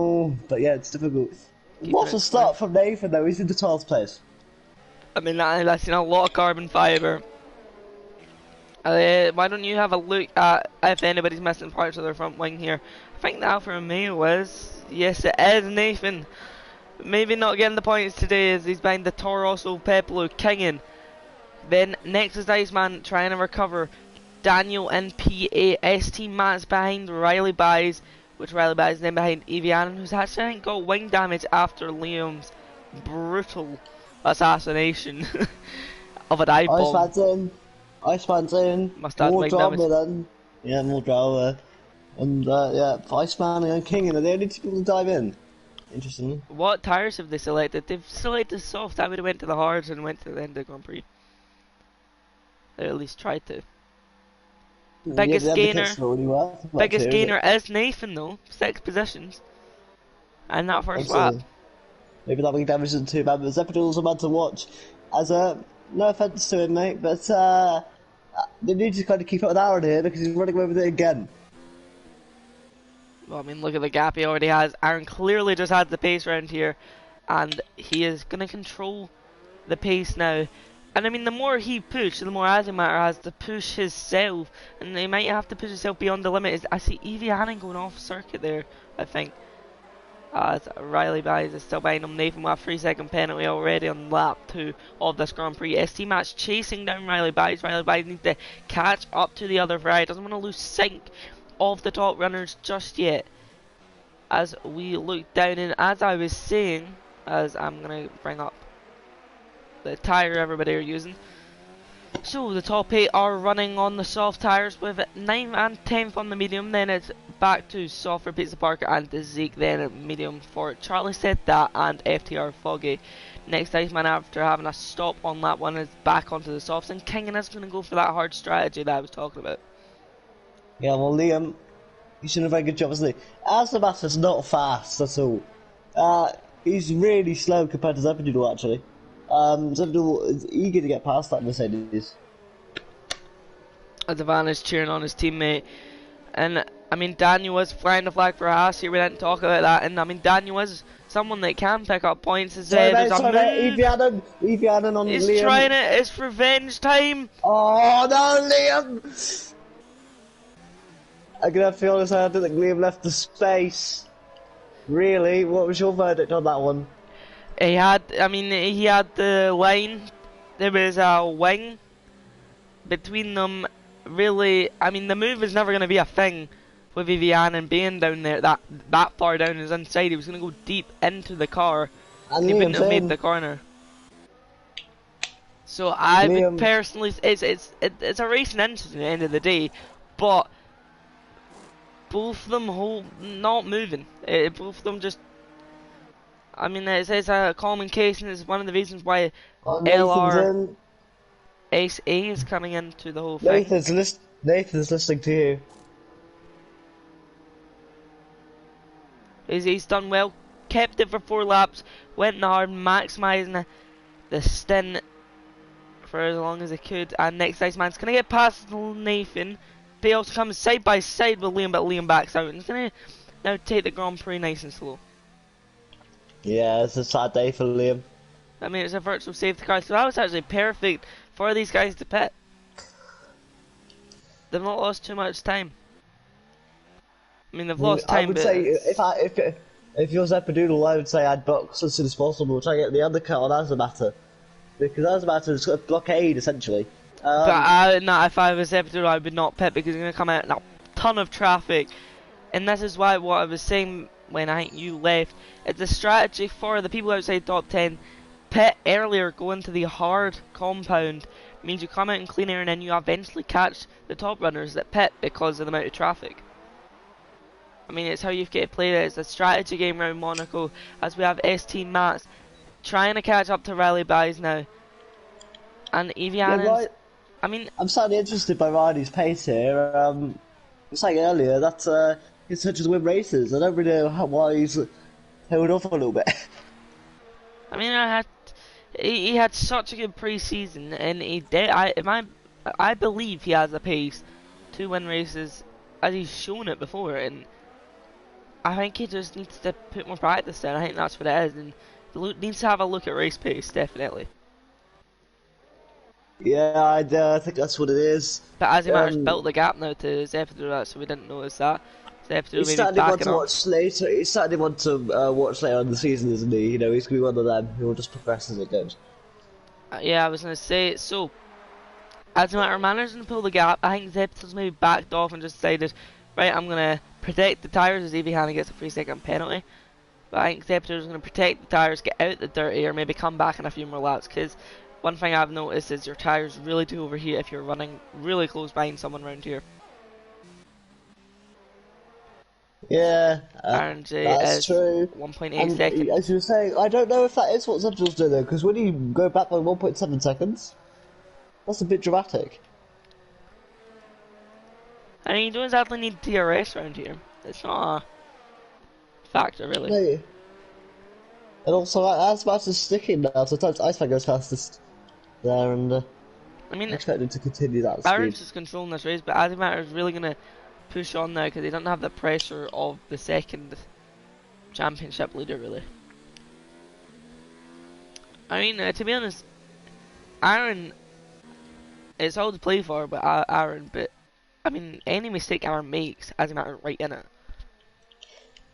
but yeah, it's difficult. What a start from Nathan though. He's in the 12th place. I mean, that's a lot of carbon fibre. Why don't you have a look at if anybody's missing parts of their front wing here? I think the Alfa Romeo is. Yes, it is Nathan. Maybe not getting the points today as he's behind the Toro Rosso Peplo Kingin. Then next is Iceman trying to recover. Daniel in P8. ST Matt's behind Riley Buys, which Riley Buys then behind Evian, who's actually I think got wing damage after Liam's brutal assassination of a dive bomb. Iceman's in. Must have more wing drama damage. then. Yeah, more drama. And yeah, Iceman and King are the only 2 people to dive in. Interesting. What tyres have they selected? They've selected soft. I would have went to the hards and went to the end of the Grand Prix. They at least tried to. Biggest gainer is Nathan though, 6 positions. And that first lap. Maybe that wing damage isn't too bad, but Zephydoodle's a man to watch. As no offence to him, mate, but they need to kind of keep up with Aaron here because he's running away with it again. Well, I mean, look at the gap he already has. Aaron clearly just had the pace round here, and he is going to control the pace now. And I mean, the more he pushes, the more Azimatter has to push himself, and he might have to push himself beyond the limit. I see Evie Hannon going off circuit there, I think. Riley Buys is still behind him. Nathan with a 3-second penalty already on lap 2 of this Grand Prix. ST Match chasing down Riley Buys. Riley Buys needs to catch up to the other Ferrari. Doesn't want to lose sync of the top runners just yet. As we look down, and as I was saying, as I'm going to bring up the tyre everybody are using. So the top 8 are running on the soft tyres with 9th and 10th on the medium. Then it's back to soft for Pizza Parker and the Zeke. Then medium for Charlie said that and FTR Foggy. Next Iceman, after having a stop on that one, is back onto the softs, and King is going to go for that hard strategy that I was talking about. Yeah, well, Liam, he's done a very good job, hasn't he? Azamasa's not fast at all. He's really slow compared to Zephyrdoodle, actually. Zephyrdoodle is eager to get past that Mercedes. Devan is cheering on his teammate, and I mean Daniel was flying the flag for Haas here. We didn't talk about that, and I mean Daniel was someone that can pick up points. Sorry, mate, Evianen on He's Liam. trying it. It's revenge time. Oh no, Liam! I'm gonna have to be honest, I don't think Liam left the space. Really? What was your verdict on that one? He had the line. There was a wing between them. Really, I mean, the move is never going to be a thing with Evianen being down there. That far down his inside, he was going to go deep into the car. And he Liam's wouldn't have made in. the corner. So I would personally, it's a racing incident at the end of the day, but both of them not moving. Both of them just. I mean, it's a common case, and it's one of the reasons why LR Ace A is coming into the whole thing. Nathan's listening to you. He's done well, kept it for 4 laps, went hard, maximising the stint for as long as he could. And next Iceman's going to get past Nathan. But he also comes side by side with Liam, but Liam backs out. And he's going to now take the Grand Prix nice and slow. Yeah, it's a sad day for Liam. I mean, it's a virtual safety car, so that was actually perfect for these guys to pit. They've not lost too much time. I mean, they've lost time, I would but say if you're Zephyrdoodle, I would say I'd box as soon as possible, try to get the undercut on Azamata, because Azamata's got a blockade essentially. But if I was Zephyrdoodle, I would not pit because he's going to come out in a ton of traffic, and this is why what I was saying when I think you left. It's a strategy for the people outside top 10. Pit earlier, go into the hard compound, means you come out in clean air and then you eventually catch the top runners that pit because of the amount of traffic. I mean, it's how you've got to play it. It's a strategy game around Monaco, as we have ST Mats trying to catch up to Rally Buys now. And Evianen, right. I mean, I'm certainly interested by Riley's pace here. I was saying earlier that he's such as win races. I don't really know why he's held off a little bit. I mean, he had such a good pre-season, and he did. I believe he has the pace to win races, as he's shown it before, and I think he just needs to put more practice there. I think that's what it is, and he needs to have a look at race pace, definitely. Yeah, I think that's what it is. But as he matters, built the gap now to Zephyrdoodle, so we didn't notice that. He's starting to want to watch later. He's starting to want to watch later on in the season, isn't he? You know, he's gonna be one of them who will just progress as it goes. Yeah, I was gonna say so. As a matter of managing to pull the gap, I think Zephyrdoodle's maybe backed off and just decided, right, I'm gonna protect the tyres as Evianen gets a 3-second penalty. But I think Zephyrdoodle's gonna protect the tyres, get out the dirty, or maybe come back in a few more laps. Because one thing I've noticed is your tyres really do overheat if you're running really close behind someone around here. Yeah, RNG that's is true. 1.8 seconds. As you were saying, I don't know if that is what Zephyrdoodle's doing though, because when you go back by 1.7 seconds, that's a bit dramatic. I mean, you don't exactly need DRS around here. It's not a factor, really. No. And also, Azmat is sticking now, sometimes Iceman goes fastest there, and I mean, I expect him to continue that Aaron's speed. is controlling this race, but Azimatter is really going to push on now because he doesn't have the pressure of the second championship leader, really. I mean, to be honest, Aaron, it's all to play for, but Aaron, but I mean, any mistake Aaron makes, Azimatter right in it.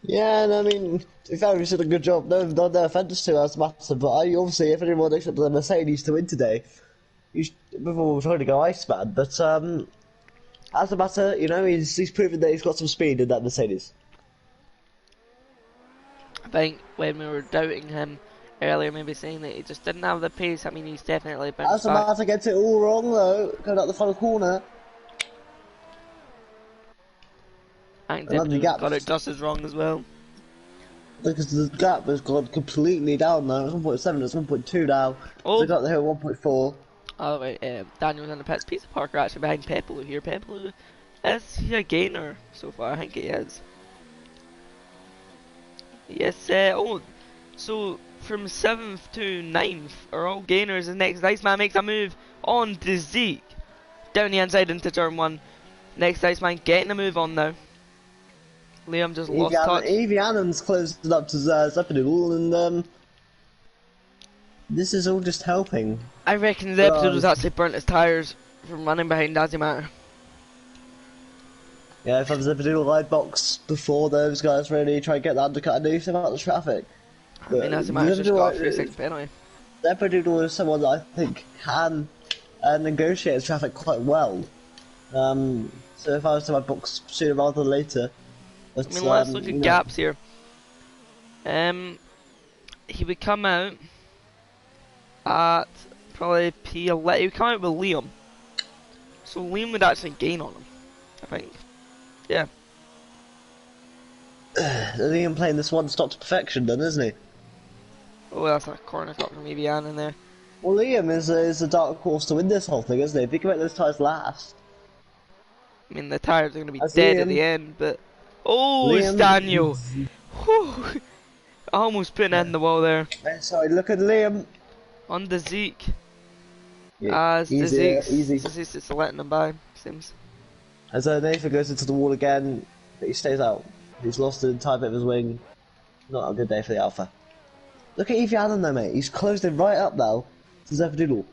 Yeah, and I mean, if Aaron's did a good job, no offense to Azmat, but obviously, if anyone expected the Mercedes to win today, before we were trying to go Iceman, but Azmat, you know, he's proven that he's got some speed in that Mercedes. I think when we were doubting him earlier, maybe saying that he just didn't have the pace. I mean, he's definitely As bounced the back. matter gets it all wrong though, going out the final corner. I think And the Zeppedu's gap, got it just as wrong as well. because the gap has gone completely down now. It's 1.7, it's 1.2 now. Oh. They got there at 1.4. Oh wait, Daniel's in the pits. Pizza Parker actually behind Pepelu here. Pepelu, is he a gainer so far? I think he is. Yes, so from 7th to 9th are all gainers. The next Iceman makes a move on to Zeke. Down the inside into turn 1. Next Iceman getting a move on now. Liam just lost touch. Evie Annan's closed it up to Zeppedoodle, and this is all just helping. I reckon the episode was actually burnt his tyres from running behind Azimar. Yeah, if I was Zeppedoodle live box before those guys really try to get the undercut and do something about the traffic. I mean, Azimar's just got a 3-6 penalty. Zeppedoodle is someone that I think can negotiate his traffic quite well. So if I was to my box sooner rather than later. But, I mean, let's look at gaps here. He would come out at probably P11. He would come out with Liam. So Liam would actually gain on him, I think. Yeah. Liam playing this one stop to perfection then, isn't he? Oh, that's a corner cut from Evian in there. Well, Liam is a dark horse to win this whole thing, isn't he? If he can make those tyres last. I mean, the tyres are going to be That's dead Liam. at the end, but... Oh, it's Daniel! Whew. Almost putting in the wall there. Sorry, look at Liam. On the Zeke. Yeah, As the easy. Zeke's just letting him by, seems. As Nathan goes into the wall again, but he stays out. He's lost an entire bit of his wing. Not a good day for the Alpha. Look at Evie Allen though, mate. He's closed him right up now to Zeppedoodle.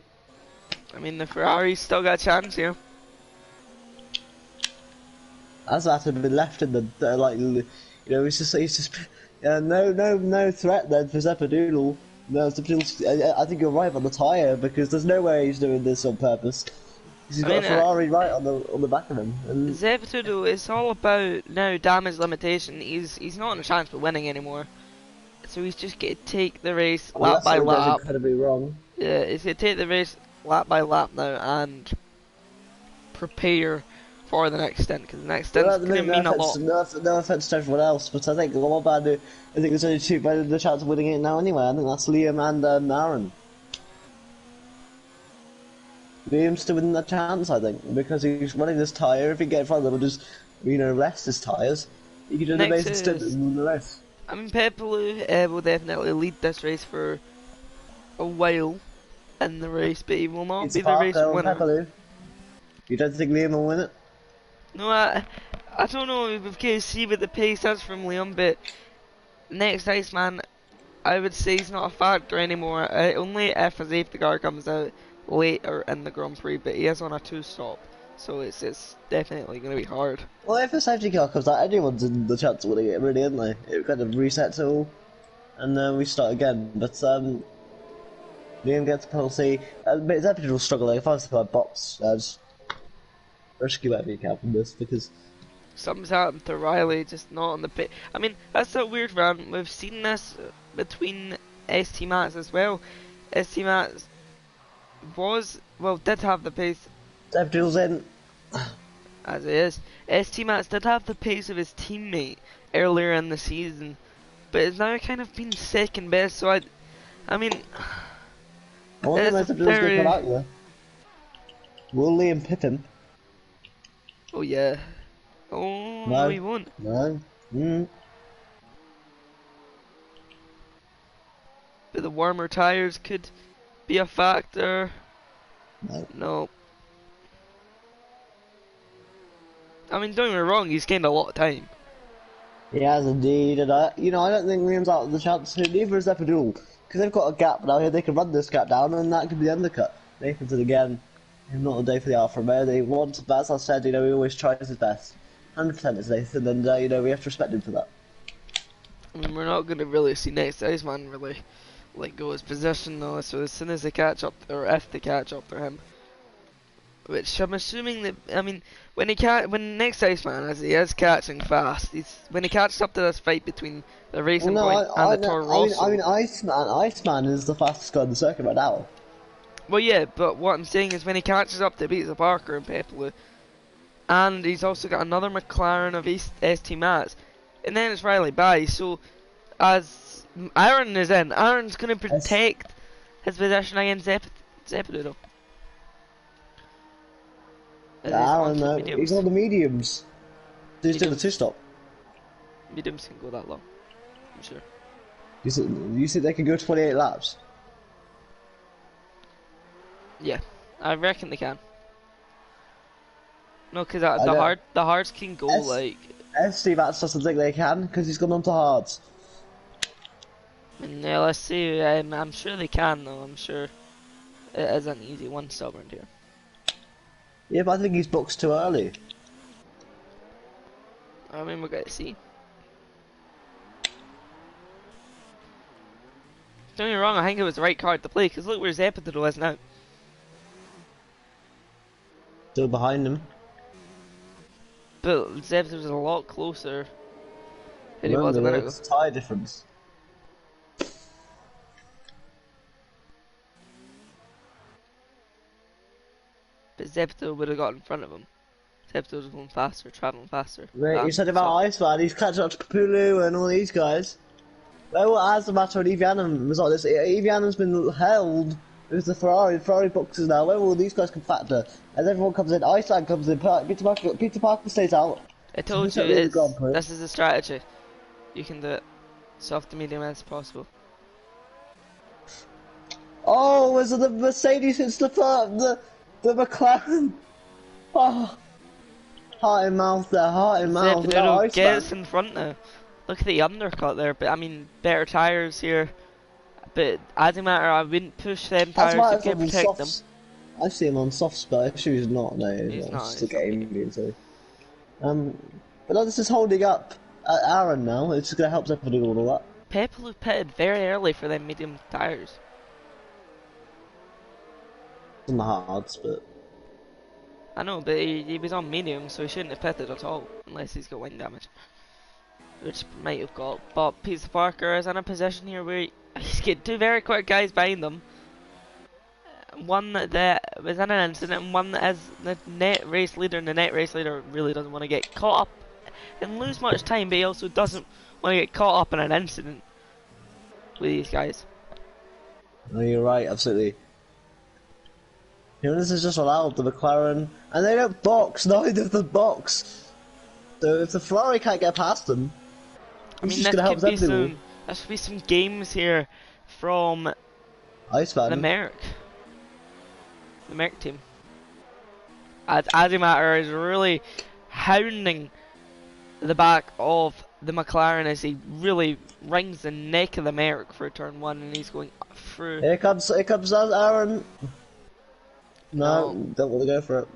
I mean, the Ferrari's still got a chance here. As that had been left in the like, you know, he's just no threat then for Zeppedoodle. No, Zeppedoodle. I think you're right on the tyre because there's no way he's doing this on purpose. He's got a Ferrari right on the back of him. And Zeppedoodle, it's all about now damage limitation. He's not on a chance for winning anymore. So he's just going to take the race lap by lap. Incredibly wrong. Yeah, he's going to take the race lap by lap now and prepare for the next stint, because the next stint's going to mean a lot. No offense to everyone else, but I think I think there's only two better the chance of winning it now anyway. I think that's Liam and Aaron. Liam's still within that chance, I think, because he's running this tyre. If he get in front of them and just, rest his tyres, he can do an amazing stint and win the race. I mean, Pepelu will definitely lead this race for a while in the race, but he will not be the race winner. Pepelu. You don't think Liam will win it? No, I don't know if we can see what the pace is from Liam, but next Iceman, I would say he's not a factor anymore. Only if a safety car comes out later in the Grand Prix, but he is on a 2-stop, so it's definitely going to be hard. Well, if a safety car comes out, anyone's in the chance of winning it, really, isn't they? It kind of resets it all, and then we start again. But Liam gets a penalty. But Zeppedoodle will struggle. If I was to play box, rescue might be account from this because something's happened to Riley, just not on the pit. I mean, that's so weird, man. We've seen this between ST Mats as well. ST Mats did have the pace. Zeppedoodle's in. As it is. ST Mats did have the pace of his teammate earlier in the season, but it's now kind of been second best, so I mean... I wonder if Zeppedoodle's going to come out there. Will Liam pit him? Oh yeah. Oh, no, he won't. No. But the warmer tyres could be a factor. No. I mean, don't get me wrong, he's gained a lot of time. He has indeed, and I don't think Liam's out of the chance. Neither is Zeppedoodle, because they've got a gap now here. They can run this gap down, and that could be the undercut. Nathan's it again. Not a day for the Alfa Romeo. They want, but as I said, he always tries his best. 100% is Nathan, and we have to respect him for that. I mean, we're not going to really see next Iceman really let go his position though. So as soon as they catch up, or if they catch up to him, which I'm assuming that, I mean, when next Iceman, as he is catching fast, when he catches up to this fight between the Racing Point and the Toro Rosso. I mean, Iceman is the fastest guy on the circuit right now. Well, yeah, but what I'm saying is when he catches up to Peter Parker and Pepelu, and he's also got another McLaren of ST Mats, and then it's Riley Bass, so as Aaron is in, Aaron's going to protect his position against Zepido. Aaron, he's on the mediums. He's doing a two-stop. Mediums can go that long, I'm sure. You think they can go 28 laps? Yeah, I reckon they can. No, because the hards can go like... ST Mats doesn't think they can, because he's gone on to hards. Yeah, let's see, I'm sure they can though, I'm sure it is an easy one-stop around here. Yeah, but I think he's boxed too early. I mean, we're going to see. Don't get me wrong, I think it was the right card to play, because look where Zepido is now. Still behind him. But Zepido was a lot closer than he was a minute ago. It's a tyre difference. But Zepido would have got in front of him. Zepido was going faster, travelling faster. Mate, you said about Iceman, he's catching up to Pepelu and all these guys. Well, as the matter of Evianum was like this, Evianum's been held with the Ferrari boxes now. Where will these guys can factor? As everyone comes in, Iceland comes in, Peter Parker stays out. I told you, this is a strategy. You can do it. Soft to medium as possible. Oh, was it the Mercedes hits the McLaren? Oh. Heart in mouth there, heart in mouth. Zepido gets in front now. Look at the undercut there, but I mean, better tyres here. But as a matter, I wouldn't push them tyres to protect them. I see him on softs, but actually he's not. No, he's not. It's just a game. But no, this is holding up Aaron now. It's going to help Zepido do all that. Pepelu pitted very early for them medium tyres. On the hards, but I know, but he was on medium, so he shouldn't have pitted at all, unless he's got wind damage, which might have got. But Peter Parker is in a position here where he's got two very quick guys behind him. One that was in an incident, and one that is the net race leader, and the net race leader really doesn't want to get caught up and lose much time, but he also doesn't want to get caught up in an incident with these guys. No, you're right, absolutely. You know, this is just allowed the McLaren, and they don't box, neither of them box. So if the Ferrari can't get past them, I mean, this could be some games here from Iceman. the Merc team. As Adimatter is really hounding the back of the McLaren as he really rings the neck of the Merc for turn one, and he's going through. Here comes Aaron. No, don't want to go for it.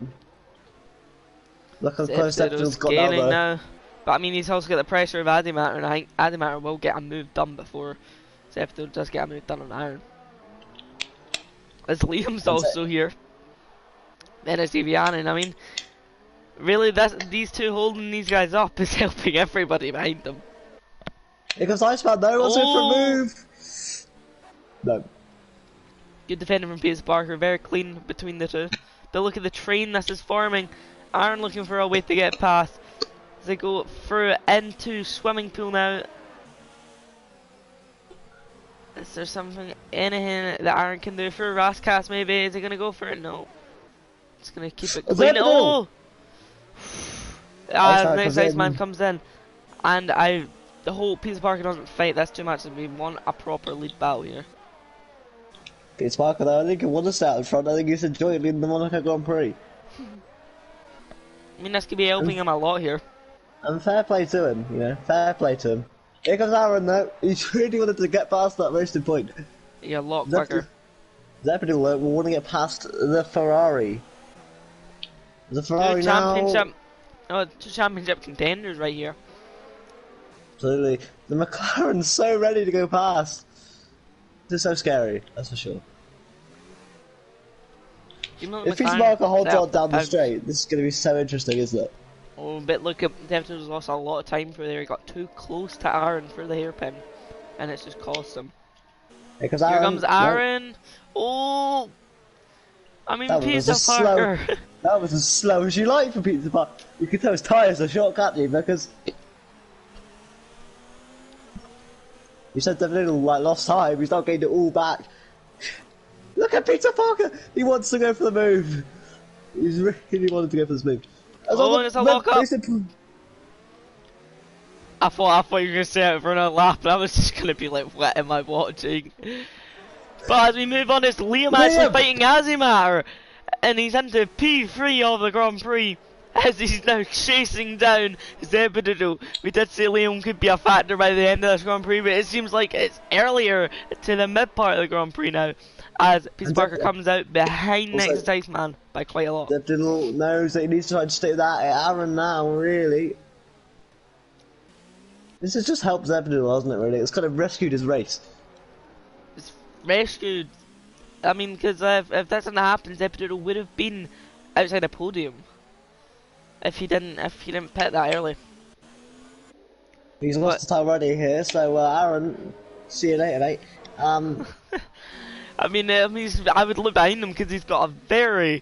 Look how close Zepidil's got now. But I mean, he's also got the pressure of Adimatter, and I think Adimatter will get a move done before Zepidil does get a move done on Aaron. As Liam's also here. Then it's Evian, I mean, really, these two holding these guys up is helping everybody behind them. Here comes Iceman, no one's in for a move! No. Good defending from Peter Parker, very clean between the two. But look at the train this is forming. Aaron looking for a way to get past. As they go through into swimming pool now. Is there anything that Aaron can do for Rascast maybe? Is he going to go for it? No. It's going to keep it clean. Oh! Next Iceman comes in. And the whole Peter Parker doesn't fight. That's too much. We want a proper lead battle here. Peter Parker though, I think he won a start in front. I think he's enjoying leading the Monaco Grand Prix. I mean, this could be helping him a lot here. And fair play to him, you know, fair play to him. Here comes Aaron though, he's really wanted to get past that racing point. Yeah, a lot quicker. Zepido will want to get past the Ferrari. The Ferrari two championship contenders right here. Absolutely. The McLaren's so ready to go past. This is so scary, that's for sure. Even though the If his McLaren marker holds set up on down the pounds. straight, this is going to be so interesting, isn't it? Oh, but look, Devin's lost a lot of time through there. He got too close to Aaron for the hairpin, and it's just cost him. Because Here Aaron, comes Aaron. Oh, I mean, that was Pizza a slow. Parker. That was as slow as you like for Pizza Parker. You could tell his tyres are short, can't you? Because you said Devin like lost time. He's not getting it all back. Look at Pizza Parker. He wants to go for the move. He's really wanted to go for this move. Oh, and it's a lock up. I thought you were gonna say it for another lap, but I was just gonna be like, what am I watching? But as we move on, it's Liam actually fighting Azimar, and he's into P3 of the Grand Prix as he's now chasing down Zebedido. We did say Liam could be a factor by the end of this Grand Prix, but it seems like it's earlier to the mid part of the Grand Prix now, as Pizza Parker comes out behind next to Iceman by quite a lot. Zebedido knows that he needs to try to stay with that Aaron now, really. This has just helped Zebedido, hasn't it, really? It's kind of rescued his race. It's rescued. I mean, because if that hadn't happened, Zebedido would have been outside a podium if he didn't pit that early. He's lost the time already here, so Aaron, see you later, mate. I mean, I would look behind him because he's got a very.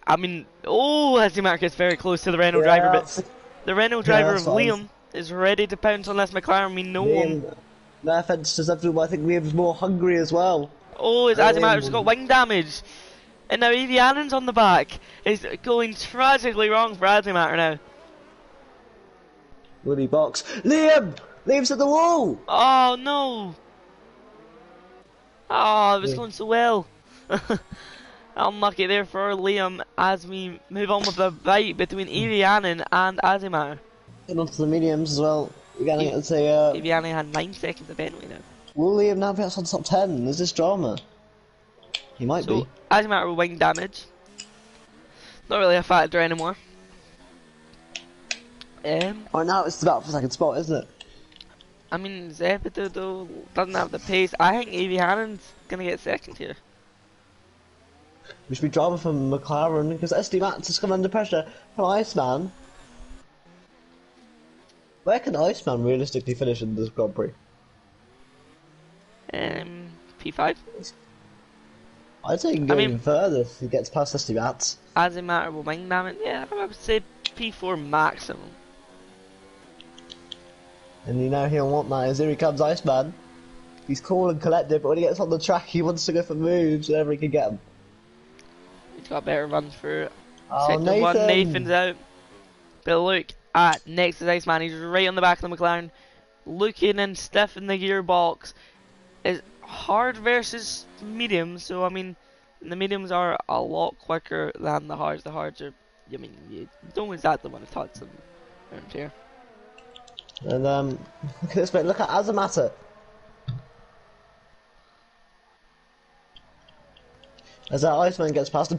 I mean, Azimar gets very close to the Renault driver, but the Renault driver of Liam is ready to pounce on this McLaren. We know him. No offense to Zebedido, but I think Liam's more hungry as well. Oh, his Azimar's got wing damage. And now Evianen's on the back. It's going tragically wrong for Azimar now. Woody box. Liam's at the wall! Oh, no! Oh, it was going so well. Unlucky there for Liam as we move on with the fight between Evianen and Azimar. Getting onto the mediums as well. Evianen had 9 seconds of penalty now. Will Liam now be outside the top 10? Is this drama? He might be. Azimar with wing damage. Not really a factor anymore. Right now it's about for second spot, isn't it? I mean, Zebedido doesn't have the pace. I think Evianen's gonna get second here. Which would be drama from McLaren because SD Max has come under pressure from Iceman. Where can Iceman realistically finish in this Grand Prix? P5. I'd say he can go even further if he gets past SD Max. Azimar will wing damage. Yeah, I would say P4 maximum. And you know he'll want that as here he comes Iceman. He's cool and collected, but when he gets on the track he wants to go for moves whenever he can get them. He's got better runs for Nathan. One. Nathan's out. But look at next to Iceman. He's right on the back of the McLaren. Looking and stiff in the gearbox. It's hard versus mediums, so I mean the mediums are a lot quicker than the hards. The hards are, I mean, you don't exactly want to touch them around here. And look at this bit, look at Azamata. As that Iceman gets past him.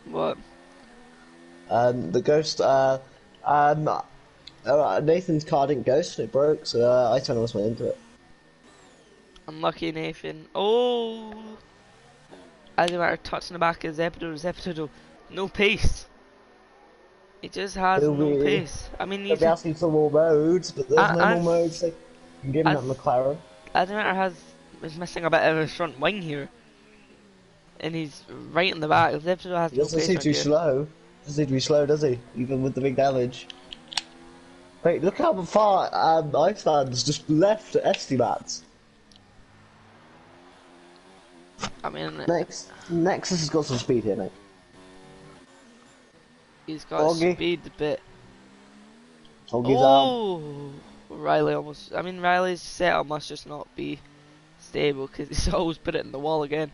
What? The ghost, Nathan's car didn't ghost, it broke, so Iceman almost went into it. Unlucky Nathan. Oh! Azimar touching the back of Zebedido. No pace. He just has no pace. I mean, he's asking for more modes, but there's no more modes. They can give him that McLaren. Azimar is missing a bit of his front wing here. And he's right in the back. Zebedido has no pace. He doesn't seem too slow. Doesn't seem to be slow, does he? Even with the big damage. Wait, look how far Iceman's just left Estimats. I mean, Nexus has got some speed here, mate. He's got speed, but Oggy's Riley almost. I mean, Riley's setup must just not be stable because he's always put it in the wall again.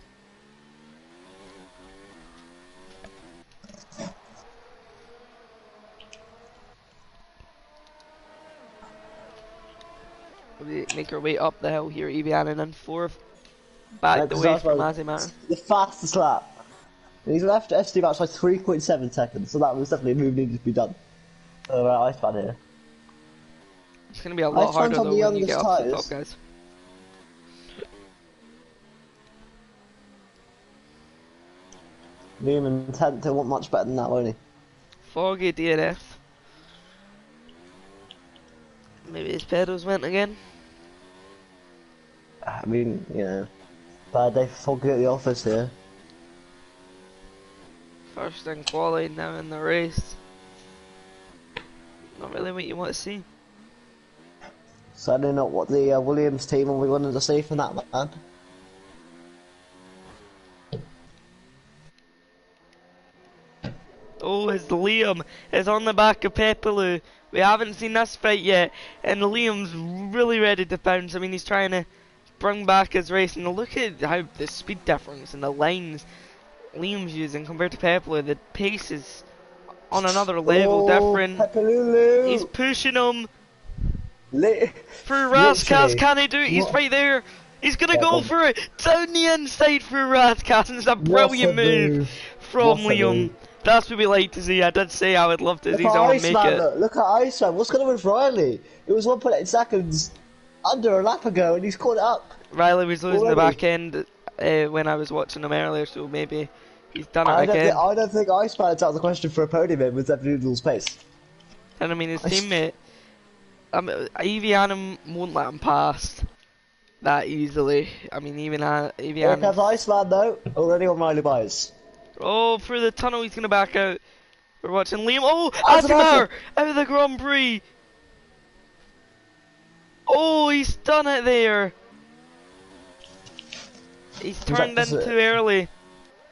We make our way up the hill here, Evianen in 4th, back away from Azimar. The fastest lap. And he's left SD Max by 3.7 seconds, so that was definitely a move needed to be done. Iceman here. It's going to be a lot harder though when you get up to the top, guys. Liam in 10th, he'll want much better than that, won't he? Foggy DNF. Maybe his pedals went again. I mean, you know, bad day for Foggy at the office here. First in quality, now in the race. Not really what you want to see. Certainly not what the Williams team will be wanting to see from that man. Oh, his Liam is on the back of Pepelu. We haven't seen this fight yet, and Liam's really ready to pounce. I mean, he's trying to bring back his race, and look at how the speed difference and the lines Liam's using compared to Pepelu. The pace is on another level different. Pepelu. He's pushing him through Literally. Raskas. Can he do it? He's right there. He's gonna go for it down the inside through Raskas, and it's a brilliant move from Liam. That's what we like to see. I did say I would love to see someone make it. Look at Iceman. What's going on with Riley? It was 1.8 seconds under a lap ago, and he's caught it up. Riley was losing the back end when I was watching him earlier, so maybe he's done it again. I don't think Iceman's out of the question for a podium in with Evan Noodle's pace. And I mean, his teammate, Evian won't let him pass that easily. I mean, Here Evian. comes Iceman though, already on Riley Byers. Oh, through the tunnel, he's gonna back out. We're watching Liam. Oh, That's Admar out of the Grand Prix. Oh, he's done it there. He's turned in too early.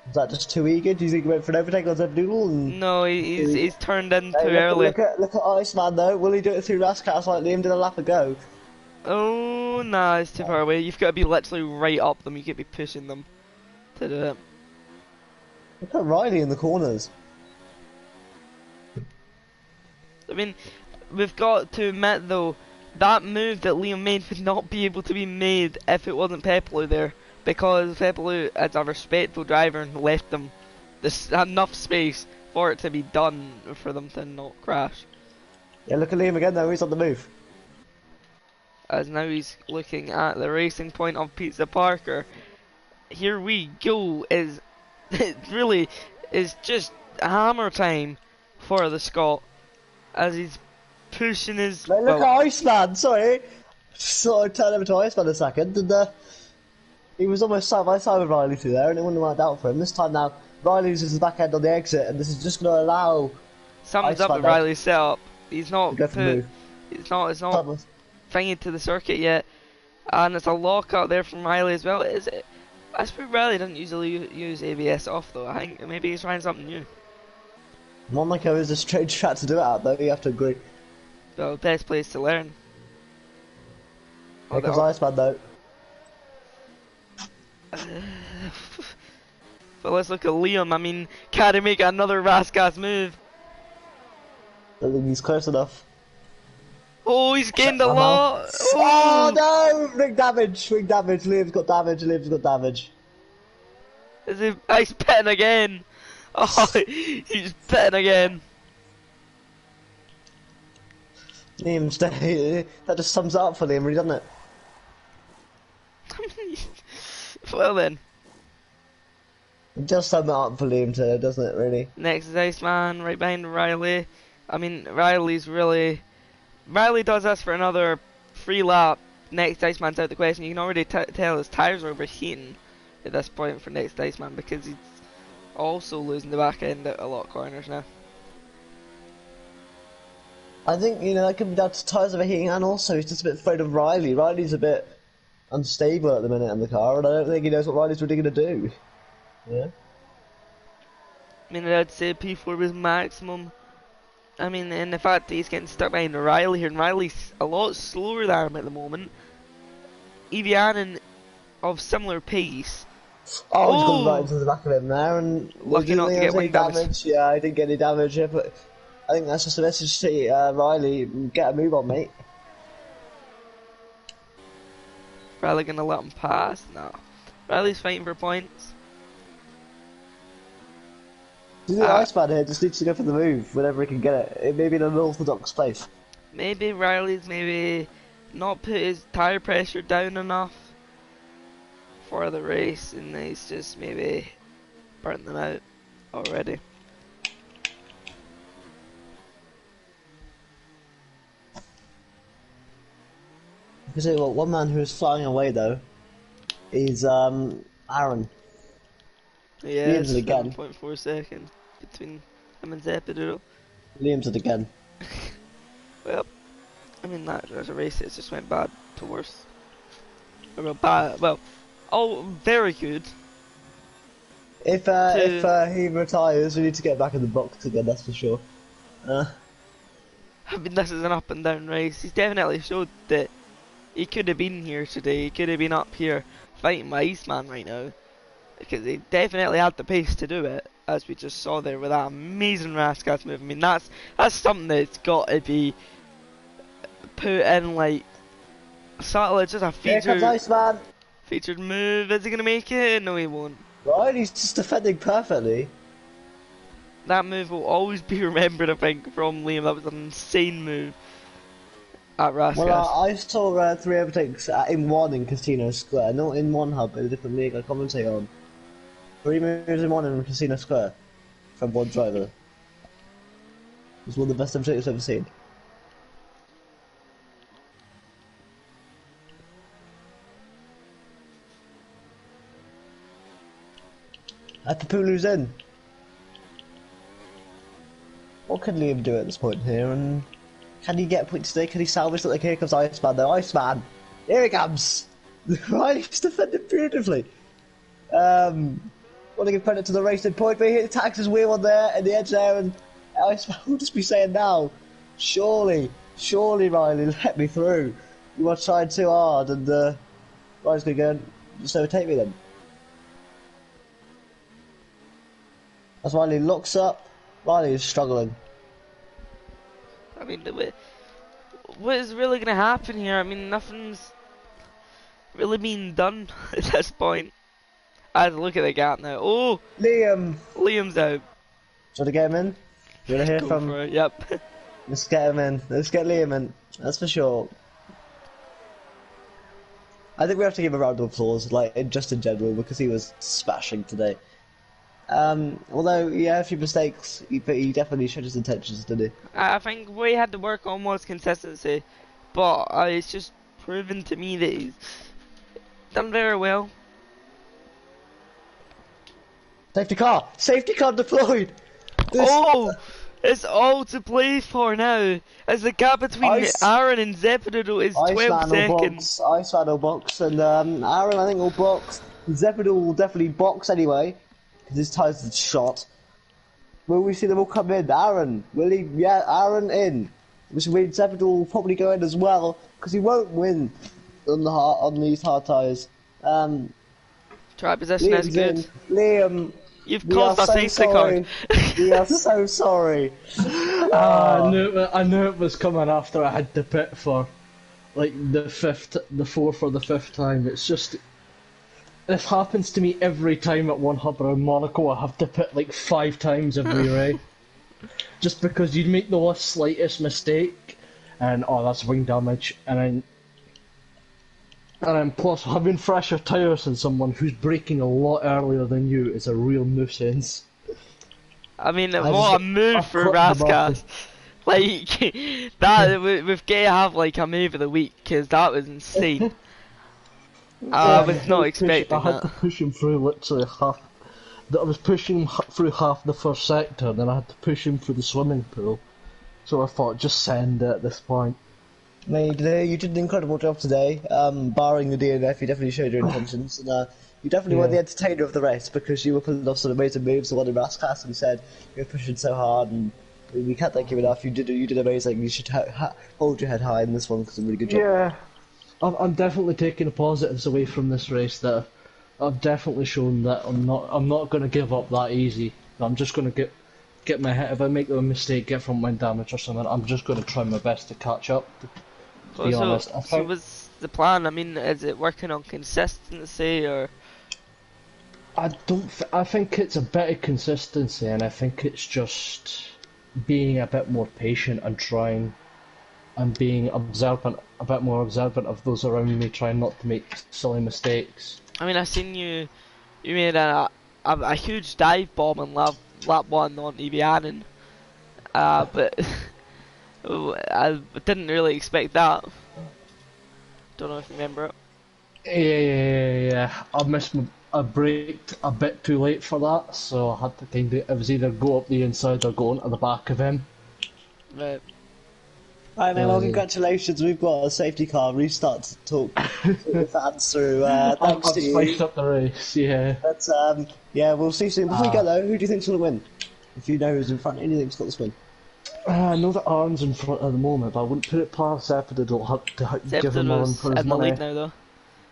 Is that just too eager? Do you think he went for an overtake on Evan Noodle? No, he's turned in too Look early. at Iceman though. Will he do it through Raskas like Liam did a lap ago? Oh, nah, it's too far away. You've got to be literally right up them. You can't be pushing them to do it. Look at Riley in the corners. I mean, we've got to admit though, that move that Liam made would not be able to be made if it wasn't Pepelu there. Because Pepelu is a respectful driver and left them enough space for it to be done for them to not crash. Yeah, look at Liam again though, he's on the move. As now he's looking at the racing point of Pizza Parker. Here we go, it really is just hammer time for the Scot. As he's pushing his... Look at Iceman, sorry. Sort of turned over to Iceman a second, and he was almost side by side with Riley through there, and it wouldn't have worked out for him. This time now, Riley uses his back end on the exit, and this is just going to allow... Sums up with Riley's setup. He's not it's not thingy to the circuit yet, and it's a lockout there from Riley as well. Is it? I suppose Riley doesn't usually use ABS off though. I think maybe he's trying something new. Monaco is a strange track to do it at though, you have to agree. Well, best place to learn. Here comes Iceman though. But let's look at Liam. I mean, can he make another Raskas move? I think he's close enough. Oh, he's gained a lot. Oh no! Ring damage! Liam's got damage. Is he? Oh, he's pitting again. Oh, he's pitting again. Liam's that just sums it up for Liam, really, doesn't it? Well then. It does sum it up for Liam today, doesn't it, really? Next is Iceman, right behind Riley. I mean, Riley does this for another free lap. Next Iceman's out the question. You can already tell his tyres are overheating at this point for next Iceman because he's also losing the back end at a lot of corners now. I think, that could be down to tyres overheating, and also he's just a bit afraid of Riley. Riley's a bit unstable at the minute in the car, and I don't think he knows what Riley's really going to do. Yeah. I mean, I'd say P4 was maximum. I mean, and the fact that he's getting stuck behind Riley here, and Riley's a lot slower than him at the moment. Evian of similar pace. Oh, he's gone right into the back of him there, and lucky not to get wing damage. Yeah, I didn't get any damage here, but I think that's just a message to Riley, get a move on, mate. Riley gonna let him pass? No. Riley's fighting for points. The Iceman here just needs to go for the move whenever he can get it. It may be in an unorthodox place. Maybe Riley's not put his tyre pressure down enough for the race, and he's just maybe burnt them out. already. Because one man who is flying away though is Aaron. Yeah, Liam's it's it again. 7.4 seconds between him and Zepido. Liam's it again. Well, I mean, that as a race, it just went bad to worse. Well, bad. Well, oh, very good. If he retires, we need to get back in the box again. That's for sure. I mean, this is an up and down race. He's definitely showed that he could have been here today. He could have been up here fighting my Eastman right now, because he definitely had the pace to do it, as we just saw there with that amazing Rascas move. I mean, that's something that's got to be put in like subtle, just a Here comes Iceman. featured move. Is he gonna make it? No, he won't. Right, he's just defending perfectly. That move will always be remembered, I think, from Liam. That was an insane move at Rascas. Well, I saw 3 overtakes in one in Casino Square, not in one hub, in a different league I commentate on. 3 moves in one in Casino Square from one driver. It was one of the best overtakes I've ever seen. Atapulu's in. What can Liam do at this point here? And can he get a point today? Can he salvage it? Like, here comes Iceman though. Iceman! Here he comes! Right, he's defended beautifully. Want to give credit to the racing point, but he attacks his wheel on there, in the edge there, and Iceman will just be saying now, surely, Riley, let me through. You are trying too hard, and Riley's going to go and just overtake me then. As Riley locks up, Riley is struggling. I mean, what is really going to happen here? I mean, nothing's really being done at this point. I had to look at the gap now. Oh! Liam's out. Try to get him in? You want to hear Go from... for it, yep. Let's get him in. Let's get Liam in. That's for sure. I think we have to give a round of applause, like, just in general, because he was smashing today. Although he had a few mistakes, but he definitely showed his intentions, didn't he? I think what he had to work on was consistency, but it's just proven to me that he's done very well. Safety car deployed! Oh! It's all to play for now, as the gap between Aaron and Zepido is 12 seconds. Iceman will box, and Aaron I think will box. Zepido will definitely box anyway, because his tires are shot. Will we see them all come in? Aaron, will he? Yeah, Aaron in. Which means Zepido will probably go in as well, because he won't win on these hard tires. Track position is good. In. Liam, you've caused a safety car. We are so sorry. I knew it was coming after I had to pit for like the fourth or the fifth time. It's just, this happens to me every time at one hub around Monaco. I have to pit like 5 times every race, just because you'd make the slightest mistake, and that's wing damage, and then plus having fresher tyres than someone who's braking a lot earlier than you is a real nuisance. I mean, what a move for Rascas. Like, that, we've got to have like a move of the week, because that was insane. I was not expecting that. I had to push him through literally half. I was pushing through half the first sector, then I had to push him through the swimming pool. So I thought, just send it at this point. Mate, you did an incredible job today. Barring the DNF, you definitely showed your intentions, and you definitely were the entertainer of the race, because you were pulling off some amazing moves. The one in Rascas, we said you were pushing so hard, and we can't thank you enough. You did amazing. You should hold your head high in this one, because it's a really good job. Yeah, I'm definitely taking the positives away from this race. That I've definitely shown that I'm not going to give up that easy. I'm just going to get my head. If I make a mistake, get front wing damage or something, I'm just going to try my best to catch up. To be honest, so what's the plan? I mean, is it working on consistency, or? I think it's a bit of consistency, and I think it's just being a bit more patient and trying, and being observant, a bit more observant of those around me, trying not to make silly mistakes. I mean, I seen you made a huge dive bomb in lap lap 1 on Evianen. But I didn't really expect that. Don't know if you remember it. Yeah. I braked a bit too late for that, so I had to it was either go up the inside or go into the back of him. Right. Right, man, well, congratulations, we've got a safety car restart to talk to the fans through, I've thanks to you. spiced up the race, yeah. But, yeah, we'll see soon. Before we go though, who do you think's going to win? If you know who's in front, who do you think's got this win? I know that Aaron's in front at the moment, but I wouldn't put it past Zephyr to give him one for his in the money. lead now, though.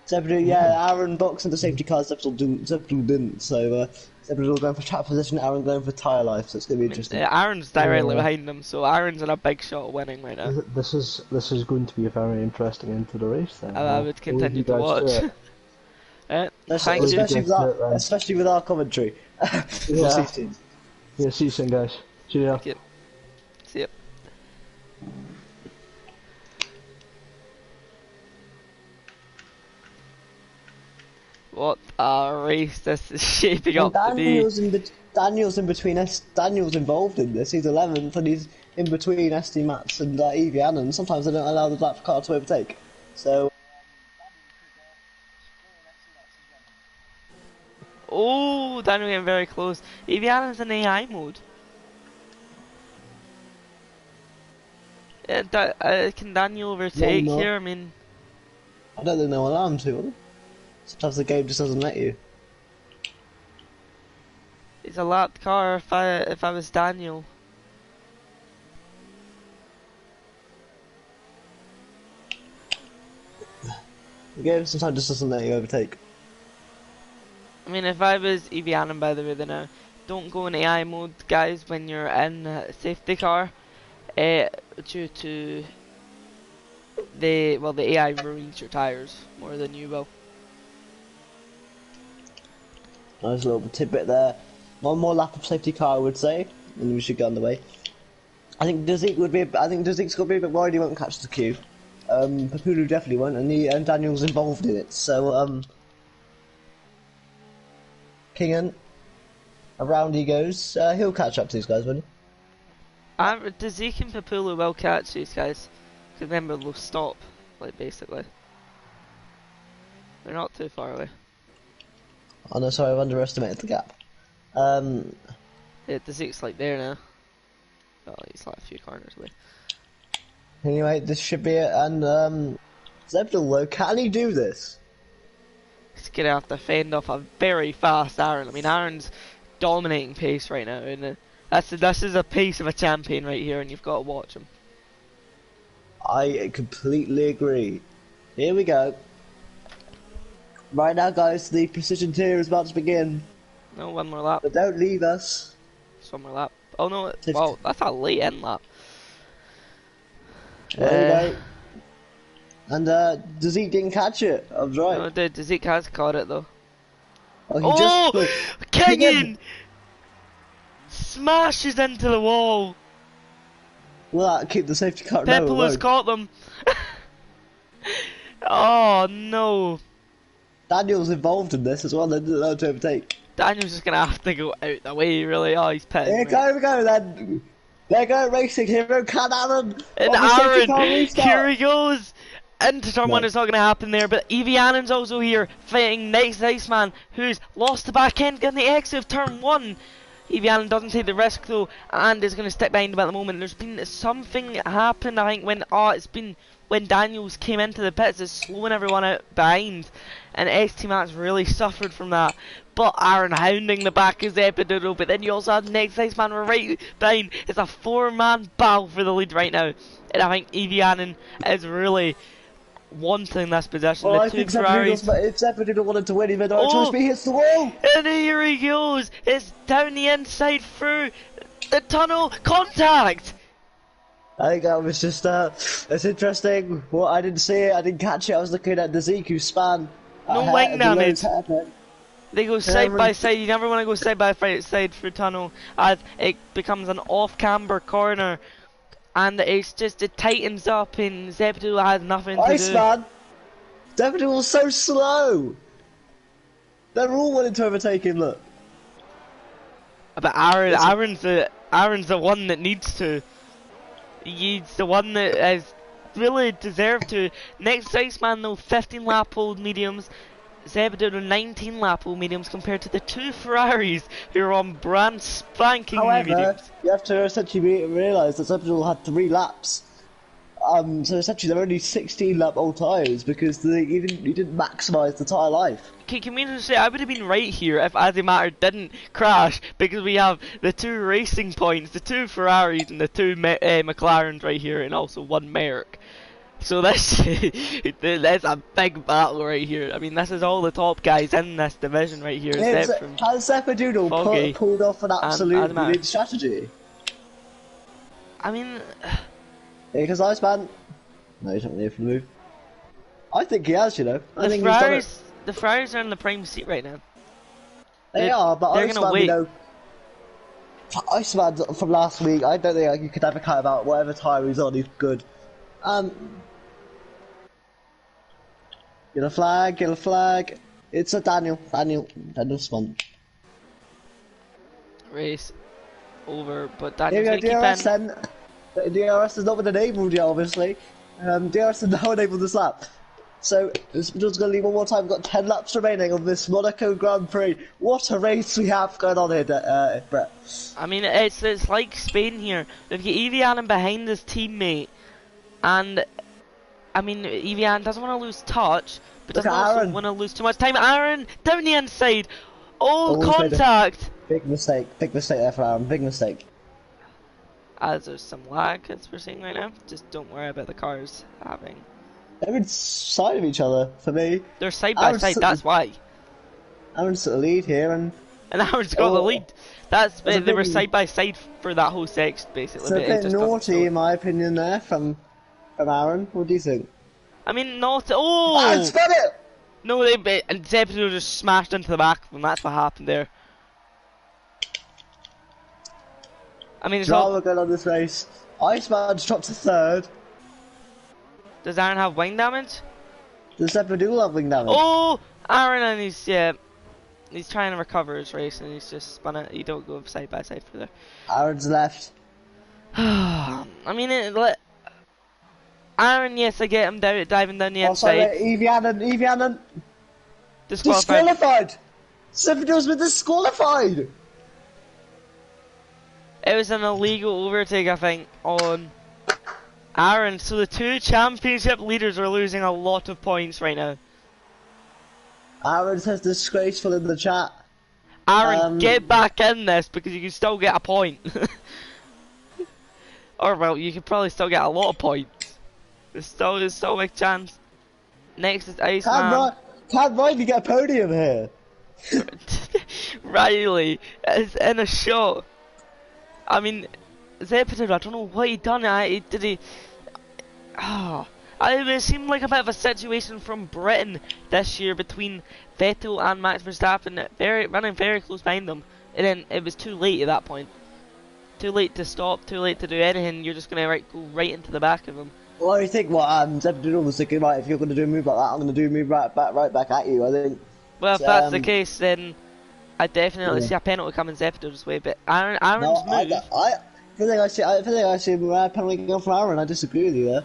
Zephyr, yeah, Aaron boxed into safety cars, Zephyr didn't, so Zephyr all going for track position, Aaron going for tyre life, so it's going to be interesting. Aaron's directly behind him, so Aaron's in a big shot of winning right now. This is going to be a very interesting into the race then. I would continue to watch. Especially with our commentary. Yeah. See you soon, guys. Cheerio. See ya. What a race this is shaping up to be. Daniel's in between us. Daniel's involved in this. He's 11th and he's in between SD Mats and Evianen. Sometimes they don't allow the black car to overtake. So. Oh, Daniel getting very close. Evianen's in AI mode. Can Daniel overtake here? I mean, I don't think they'll allow him to. Sometimes the game just doesn't let you. It's a lapped car. If I was Daniel. The game sometimes just doesn't let you overtake. I mean, if I was Evianen, by the way, then don't go in AI mode, guys, when you're in a safety car. Due to the AI ruins your tyres more than you will. Nice little tidbit there. One more lap of safety car, I would say, and we should get on the way. I think Dzik Dzik's got to be a bit worried he won't catch the queue. Papulu definitely won't, and Daniel's involved in it. So Kingan, around he goes. He'll catch up to these guys, won't he? Dzik and Papulu will catch these guys. Because remember, they'll stop, like, basically. They're not too far away. Oh no, sorry, I've underestimated the gap. Yeah, Dzik's like there now. Oh, he's like a few corners away. Anyway, this should be it, and Zebdal, can he do this? He's gonna have to fend off a very fast Aaron. I mean, Aaron's dominating pace right now, and this is a pace of a champion right here, and you've got to watch him. I completely agree. Here we go. Right now, guys, the precision tier is about to begin. No, one more lap. But don't leave us. Just one more lap. Oh no, wow, that's a late end lap. There we go. And Dzik didn't catch it. I was right. No, Dzik has caught it though. Oh, Kingan smashes into the wall. Will that keep the safety car? Pepple has caught them. Oh no. Daniel's involved in this as well. They didn't know to overtake. Daniel's just gonna have to go out the way, really. Oh, he's pitting. Here we go then. There go racing hero, can Aaron. And Aaron, here he goes. Into turn one, it's not going to happen there, but Evianen's also here, fighting next Iceman, who's lost the back end, getting the exit of turn one. Evianen doesn't take the risk though, and is going to stick behind him at the moment. There's been something happened, I think, when Daniels came into the pits, it's slowing everyone out behind, and ST Max really suffered from that. But Aaron hounding the back is Epidoodle, but then you also have next Iceman right behind. It's a 4-man battle for the lead right now, and I think Evianen is really wanting this position. Oh, I think if Zephyrino wanted to win, he made the right choice, but he hits the wall! And here he goes! It's down the inside through the tunnel. Contact! I think that was just, it's interesting. Well, I didn't see it, I didn't catch it, I was looking at the Zeke who span. No wing damage. They go side by side. You never want to go side by side through tunnel, as it becomes an off-camber corner. And it's just, it tightens up and Zephyr has nothing to do. Iceman! Zephyr was so slow! They're all wanting to overtake him, look. But Aaron's the one that needs to. He's the one that has really deserved to. Next Iceman though, 15 lap old mediums. Zebedeo 19 lap old mediums compared to the 2 Ferraris who are on brand spanking new However, mediums. you have to essentially realise that Zebedeo had 3 laps. So essentially they're only 16 lap old tyres because you didn't maximise the tyre life. Can we just say I would have been right here if Azimatter didn't crash because we have the 2 racing points, the 2 Ferraris and the 2 McLarens right here and also 1 Merc. So that's a big battle right here. I mean, this is all the top guys in this division right here. Has Zebedeo pulled off an absolute brilliant strategy? I mean... Yeah, because Iceman... No, he's not really from the move. I think he has, you know. The Ferraris are in the prime seat right now. They are, but they're Iceman, gonna wait. you know... Iceman from last week, I don't think you could have a cut about whatever tyre he's on, he's good. Get a flag. It's a Daniel Spun. Race over, but Daniel's Here gonna we go, DRS keep in. then. DRS has not been enabled yet, obviously. DRS is now enabled this lap. So, this just going to leave one more time. We've got 10 laps remaining of this Monaco Grand Prix. What a race we have going on here, Brett. I mean, it's like Spain here. They've got Evian behind his teammate. And, I mean, Evian doesn't want to lose touch, but doesn't also want to lose too much time. Aaron, down the inside. Oh, contact! Big mistake there for Aaron, big mistake. As there's some lag, as we're seeing right now. Just don't worry about the cars having... They're inside of each other, for me. They're side by side, that's why. Aaron's at the lead here, and Aaron's got the lead. They were side by side for that whole section, basically. It's a bit naughty, in my opinion, there, from Aaron. What do you think? I mean, not... Oh! Aaron spun it! No, and Zebedeo just smashed into the back of them. That's what happened there. I mean, it's all... going on this race. Iceman dropped to 3rd. Does Aaron have wing damage? Does Zebedeo have wing damage? Oh! Aaron, and he's trying to recover his race, and he's just spun it. You don't go side by side for there. Aaron's left. I mean, Aaron, yes, I get him diving down the inside. Evianen. Disqualified! Zebedeo's been disqualified! It was an illegal overtake, I think, on Aaron. So the 2 championship leaders are losing a lot of points right now. Aaron says disgraceful in the chat. Aaron, get back in this because you can still get a point. Or, well, you can probably still get a lot of points. There's still a big chance. Next is Iceman. Can Riley get a podium here? Riley is in a shot. I mean, Zebedeo, I don't know what he done. It seemed like a bit of a situation from Britain this year between Vettel and Max Verstappen, running very close behind them. And then it was too late at that point. Too late to stop, too late to do anything. You're just going to go right into the back of them. Well, I think what Zebedeo was thinking, right, if you're going to do a move like that, I'm going to do a move right back at you, I think. Well, if that's the case, then I definitely see a penalty coming Zebedeo's way, but Aaron's move... I think I see a penalty going for Aaron. I disagree with you there.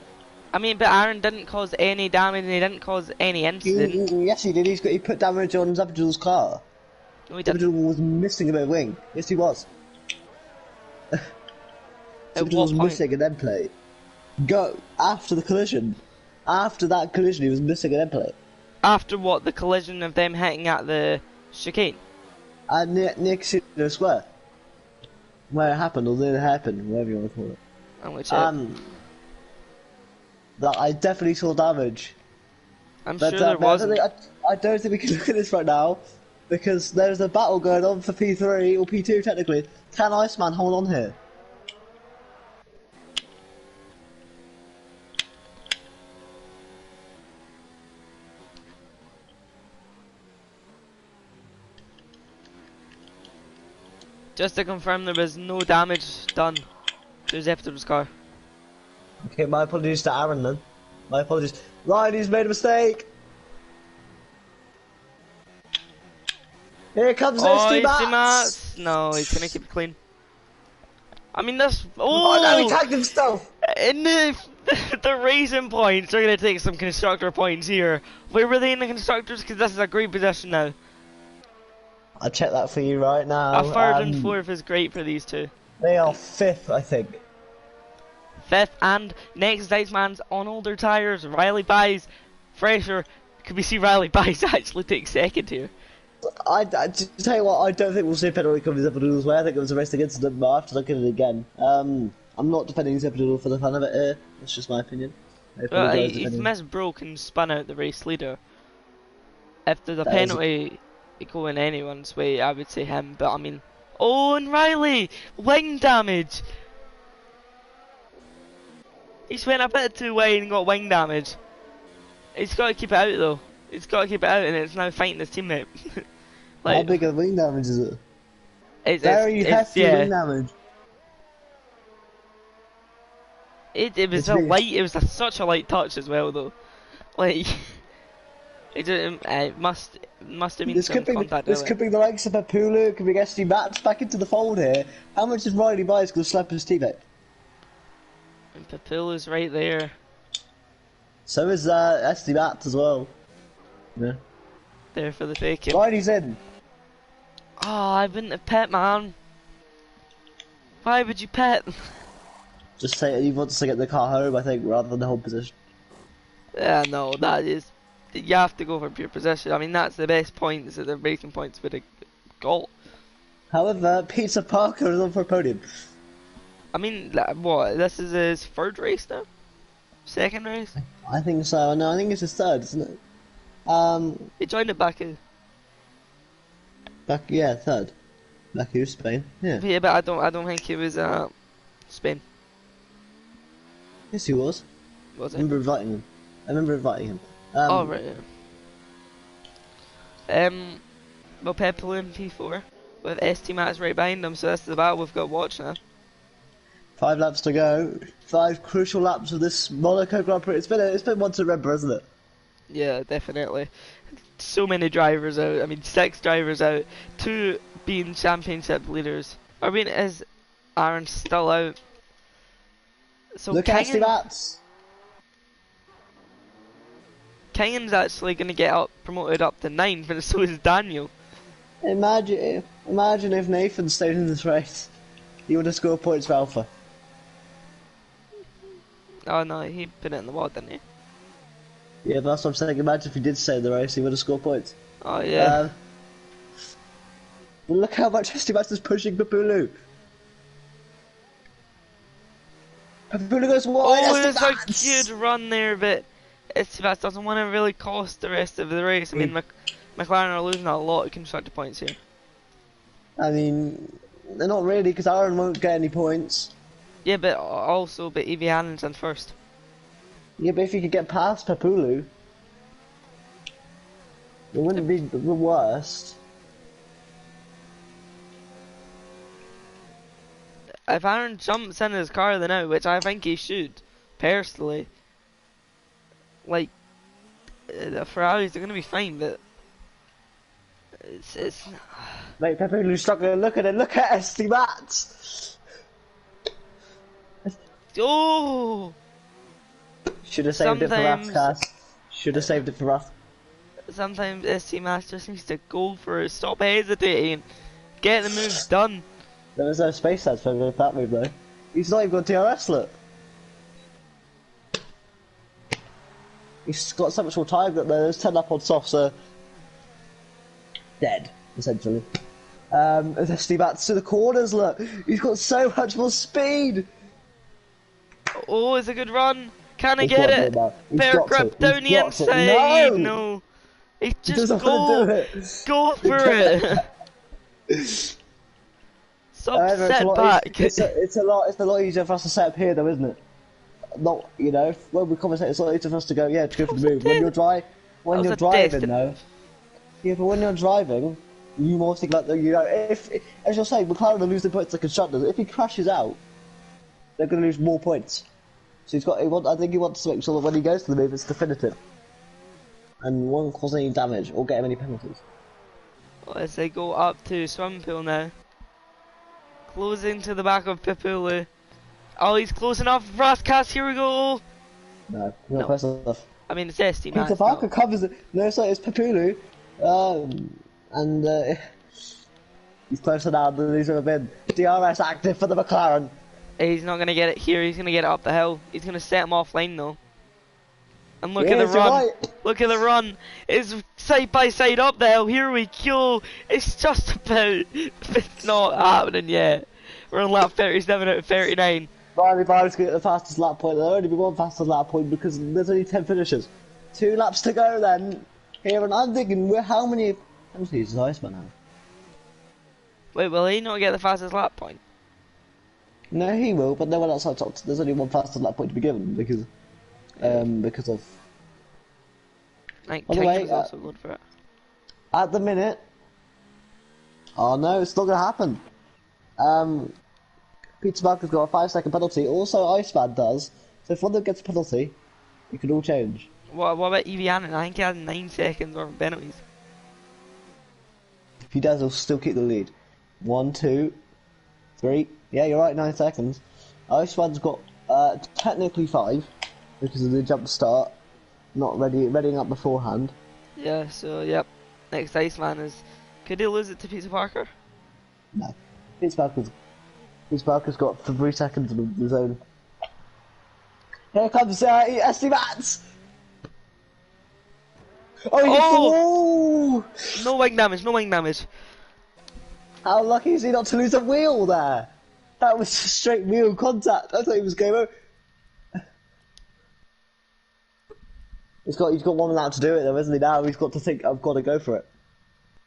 I mean, but Aaron didn't cause any damage and he didn't cause any incident. Yes, he did. He put damage on Zebedeo's car. No, he didn't. Zebedeo was missing a bit of wing. Yes, he was. Zebedeo was missing an end plate. Go after the collision. After that collision, he was missing an end plate. After what? The collision of them hitting at the chicane? Near Casino Square. Where it happened, or did it happen, whatever you want to call it. I'm gonna check. That I definitely saw damage. I'm sure there wasn't. I don't think we can look at this right now, because there's a battle going on for P3, or P2 technically. Can Iceman hold on here? Just to confirm, there was no damage done to Zebedeo's car. Okay, my apologies to Aaron then. My apologies. Riley's made a mistake! Here comes those two mats! No, he's gonna keep it clean. I mean, that's... Oh no, he Oh! tagged himself! In the racing points, we're gonna take some constructor points here. Where were they in the constructors? Because this is a great position now. I'll check that for you right now. A third and fourth is great for these two. They are 5th, I think. Fifth, and next Iceman's on older tyres. Riley buys fresher. Could we see Riley buys actually take second here? To tell you what, I don't think we'll see a penalty coming Zeppedoodle's way. I think it was a racing incident, but I have to look at it again. I'm not defending Zeppedoodle for the fun of it here. That's just my opinion. Well, he's misbroke and spun out the race leader. If there's a penalty going anyone's way, I would say him, but I mean... Oh, and Riley! Wing damage! He's went a bit too wide and got wing damage. He's got to keep it out though. He's got to keep it out, and it's now fighting his teammate. How big of wing damage is it? It's Very hefty wing damage. It was a light. It was such a light touch as well though. Like it must have been some contact. This could bring the likes of Papulu, could bring SD Mats back into the fold here. How much is Riley Byers going to slap his teammate? And Papulu's right there. So is SD Mats as well. Yeah. There for the fake. Riley's in. Oh, I wouldn't have pet, man. Why would you pet? Just say he wants to get the car home, I think, rather than the whole position. Yeah, no, that is... You have to go for pure possession. I mean, that's the best points that the racing points would have got. However, Pizza Parker is on for a podium. I mean, what? This is his third race now? Second race? I think so. No, I think it's his third, isn't it? He joined at Baku. Yeah, third. Baku, Spain. Yeah. Yeah, but I don't think he was Spain. Yes, he was. Was I it? remember inviting him. Oh right. Yeah. Well, Pepelu in P4 with ST Mats right behind him, so that's the battle we've got to watch now. 5 laps to go. 5 crucial laps of this Monaco Grand Prix. It's been one to remember, hasn't it? Yeah, definitely. So many drivers out. I mean, 6 drivers out. 2 being championship leaders. I mean, is Aaron still out? So look at ST Mats. Kingan's actually going to get promoted up to 9th, and so is Daniel. Imagine if Nathan stayed in this race. He would have scored points for Alpha. Oh no, he put it in the wall, didn't he? Yeah, but that's what I'm saying. Imagine if he did stay in the race, he would have scored points. Oh yeah. Well, look how much ST Mats is pushing Papulu. Papulu goes wide. Oh, it's a good run there, but ST Mats doesn't want to really cost the rest of the race. I mean, McLaren are losing a lot of constructor points here. I mean, they're not really, because Aaron won't get any points. Yeah, but Evie Hannon's in first. Yeah, but if he could get past Papulu, it wouldn't be the worst. If Aaron jumps in his car then out, which I think he should, personally, like, the Ferraris are going to be fine, but it's... Mate, Papulu's struggling. Look at it. Look at ST Mats. Oh! Should have saved it for us, Cass. Should have saved it for us. Sometimes ST Mats just needs to go for it. Stop hesitating. Get the moves done. There was no space stats for that move though. He's not even got TRS, look. He's got so much more time that there's 10 up on soft, so... Dead, essentially. As ST Mats to the corners, look. He's got so much more speed. Oh, it's a good run. Can I get it? Bear grip down the inside. No. Just go for it. Stop, set back. It's a lot easier for us to set up here though, isn't it? Not, you know, when we commentate, it's a lot easier for us to go for the move. When you're driving though. Yeah, but when you're driving, you more think like, you know, if as you're saying, McLaren are losing points to constructors. If he crashes out, they're going to lose more points. So I think he wants to make sure that when he goes to the move, it's definitive. And won't cause any damage or get him any penalties. Well, as they go up to swimming pool now. closing to the back of Pipulu. Oh, he's close enough. Raskas, here we go. No, No. not close enough. I mean, it's ST Max. Peter Parker covers it. No, sorry, it's Papulu. And he's closer now than he's ever been. DRS active for the McLaren. He's not going to get it here. He's going to get it up the hill. He's going to set him offline, though. And look at the Yes, you're run. right. Look at the run. It's side by side up the hill. Here we go. It's just about. It's not happening yet. We're on lap 37 out of 39. Riley Byron's going to get the fastest lap point. There'll only be one fastest lap point because there's only 10 finishers. 2 laps to go then. Here, and I'm thinking, how many does Iceman have? Wait, will he not get the fastest lap point? No, he will, but no one else outside. There's only one fastest lap point to be given because of. I think By the way, King was also good for it. At the minute. Oh no, it's not going to happen. Peter Parker's got a 5-second penalty. Also, Iceman does. So if one of them gets a penalty, it could all change. What about Evian? I think he had 9 seconds worth of penalties. If he does, he'll still keep the lead. 1, 2, 3. Yeah, you're right, 9 seconds. Iceman's got technically 5 because of the jump start, not readying up beforehand. Yeah, so yep. Next Iceman is. Could he lose it to Peter Parker? No. Peter Parker's got 3 seconds of his own. Here comes SD Mats! Oh, he hits the wall! No wing damage, no wing damage. How lucky is he not to lose a wheel there? That was straight wheel contact. I thought he was game over. He's got 1 lap to do it though, isn't he? Now he's got to think, I've got to go for it.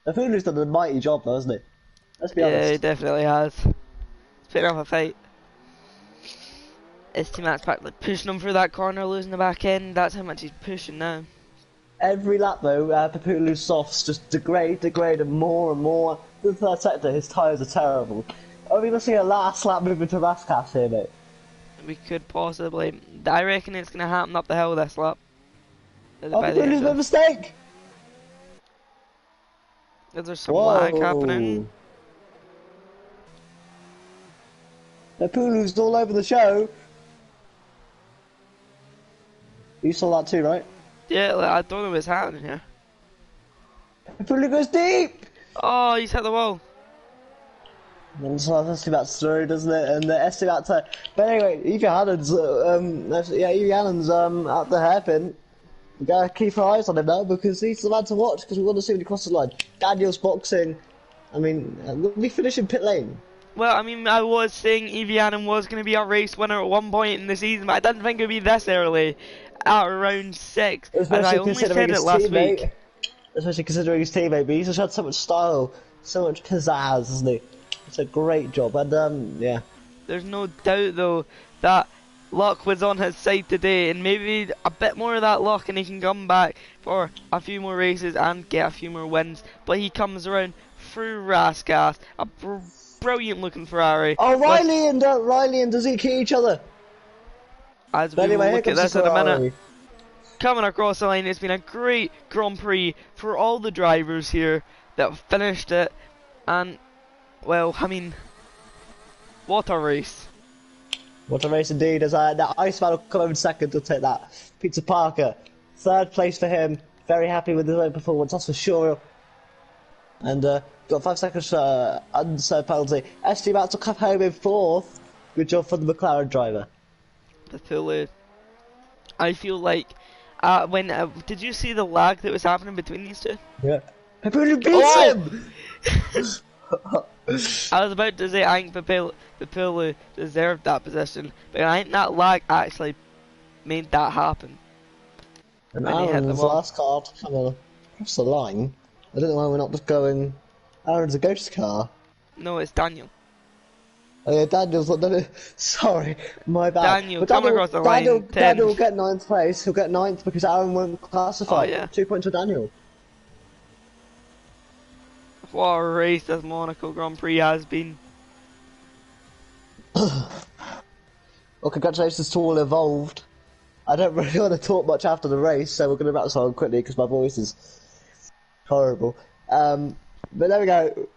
I feel he's done a mighty job though, hasn't he? Let's be honest. Yeah, he definitely has. He's putting up a fight. ST Max back, like, pushing him through that corner, losing the back end. That's how much he's pushing now. Every lap though, Papulu's softs just degrade and more. The third sector, his tyres are terrible. Are we going to see a last lap moving to Raskas here, mate? We could possibly. I reckon it's going to happen up the hill this lap. Oh, Papulu's made a mistake! Is there some lag happening? Papulu's all over the show. You saw that too, right? Yeah, like, I don't know what's happening here. Papulu goes deep! Oh, he's hit the wall. And so that's about through, doesn't it? And the estimate to. But anyway, Evie Allen's Evie Allen's at the hairpin. We gotta keep our eyes on him now because he's the man to watch because we want to see when he crosses the line. Daniel's boxing. I mean, will we finish in pit lane? Well, I mean, I was saying Evian was going to be a race winner at one point in the season, but I didn't think it would be this early, at around 6. And I only said it last week. Especially considering his teammate, but he's just had so much style, so much pizzazz, hasn't he? It's a great job, and yeah. There's no doubt, though, that luck was on his side today, and maybe a bit more of that luck and he can come back for a few more races and get a few more wins. But he comes around through Raskas, a brilliant looking Ferrari. Oh, Riley and Daziki each other. As we will look at this in a minute. Coming across the line, it's been a great Grand Prix for all the drivers here that have finished it, and well, I mean, what a race. What a race indeed, as that Iceman will come over in second to take that. Peter Parker, 3rd place for him, very happy with his own performance, that's for sure. And got 5 seconds unserved penalty. ST Max will come home in 4th. Good job for the McLaren driver. I feel like when did you see the lag that was happening between these two? Yeah. Papulu beats him! I was about to say I think Papulu deserved that position, but I think that lag actually made that happen. And Aaron's last car to come across the line. I don't know why we're not just going. Aaron's a ghost car. No, it's Daniel. Oh yeah, Daniel's not done it. Sorry, my bad. Daniel, coming across the line. Daniel will get 9th place. He'll get 9th because Aaron won't classify. Oh, yeah. 2 points for Daniel. What a race this Monaco Grand Prix has been. Well, congratulations to all involved. I don't really want to talk much after the race, so we're going to wrap this on quickly because my voice is horrible. But there we go.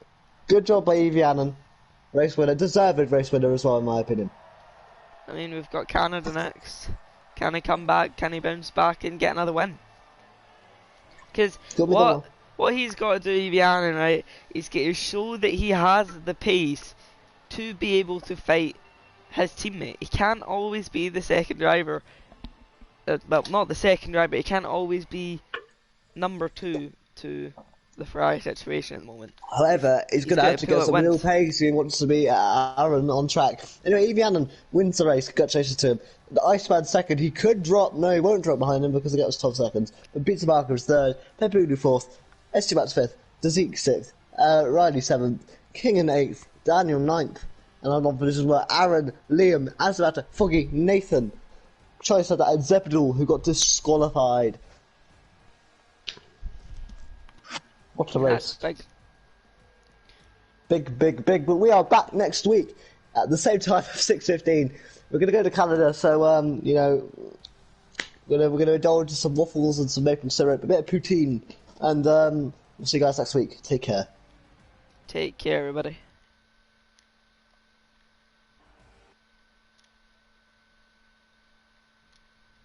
Good job by Evie Annan. Race winner, deserved race winner as well, in my opinion. I mean, we've got Canada next. Can he come back? Can he bounce back and get another win? Because what he's got to do, Evianen, right, is get to show that he has the pace to be able to fight his teammate. He can't always be the second driver. Well, not the second driver, he can't always be number 2 to the Ferrari situation at the moment. However, he's going to have to get some real pace. He wants to be Aaron on track. Anyway, Evianen wins the race. Congratulations to him. The Iceman second. He could drop. No, he won't drop behind him because he gets 12 seconds. But Pizza Barker is third. Pepperoni fourth. Estebat's fifth. Dazik sixth. Riley seventh. Kingan eighth. Daniel ninth. And I'm on positions where Aaron, Liam, Azabata, Foggy, Nathan. Choice had that and Zepidal, who got disqualified. What a race. Big. But we are back next week at the same time of 6:15. We're going to go to Canada, so, you know, we're going to indulge in some waffles and some maple syrup, a bit of poutine. And we'll see you guys next week. Take care. Take care, everybody.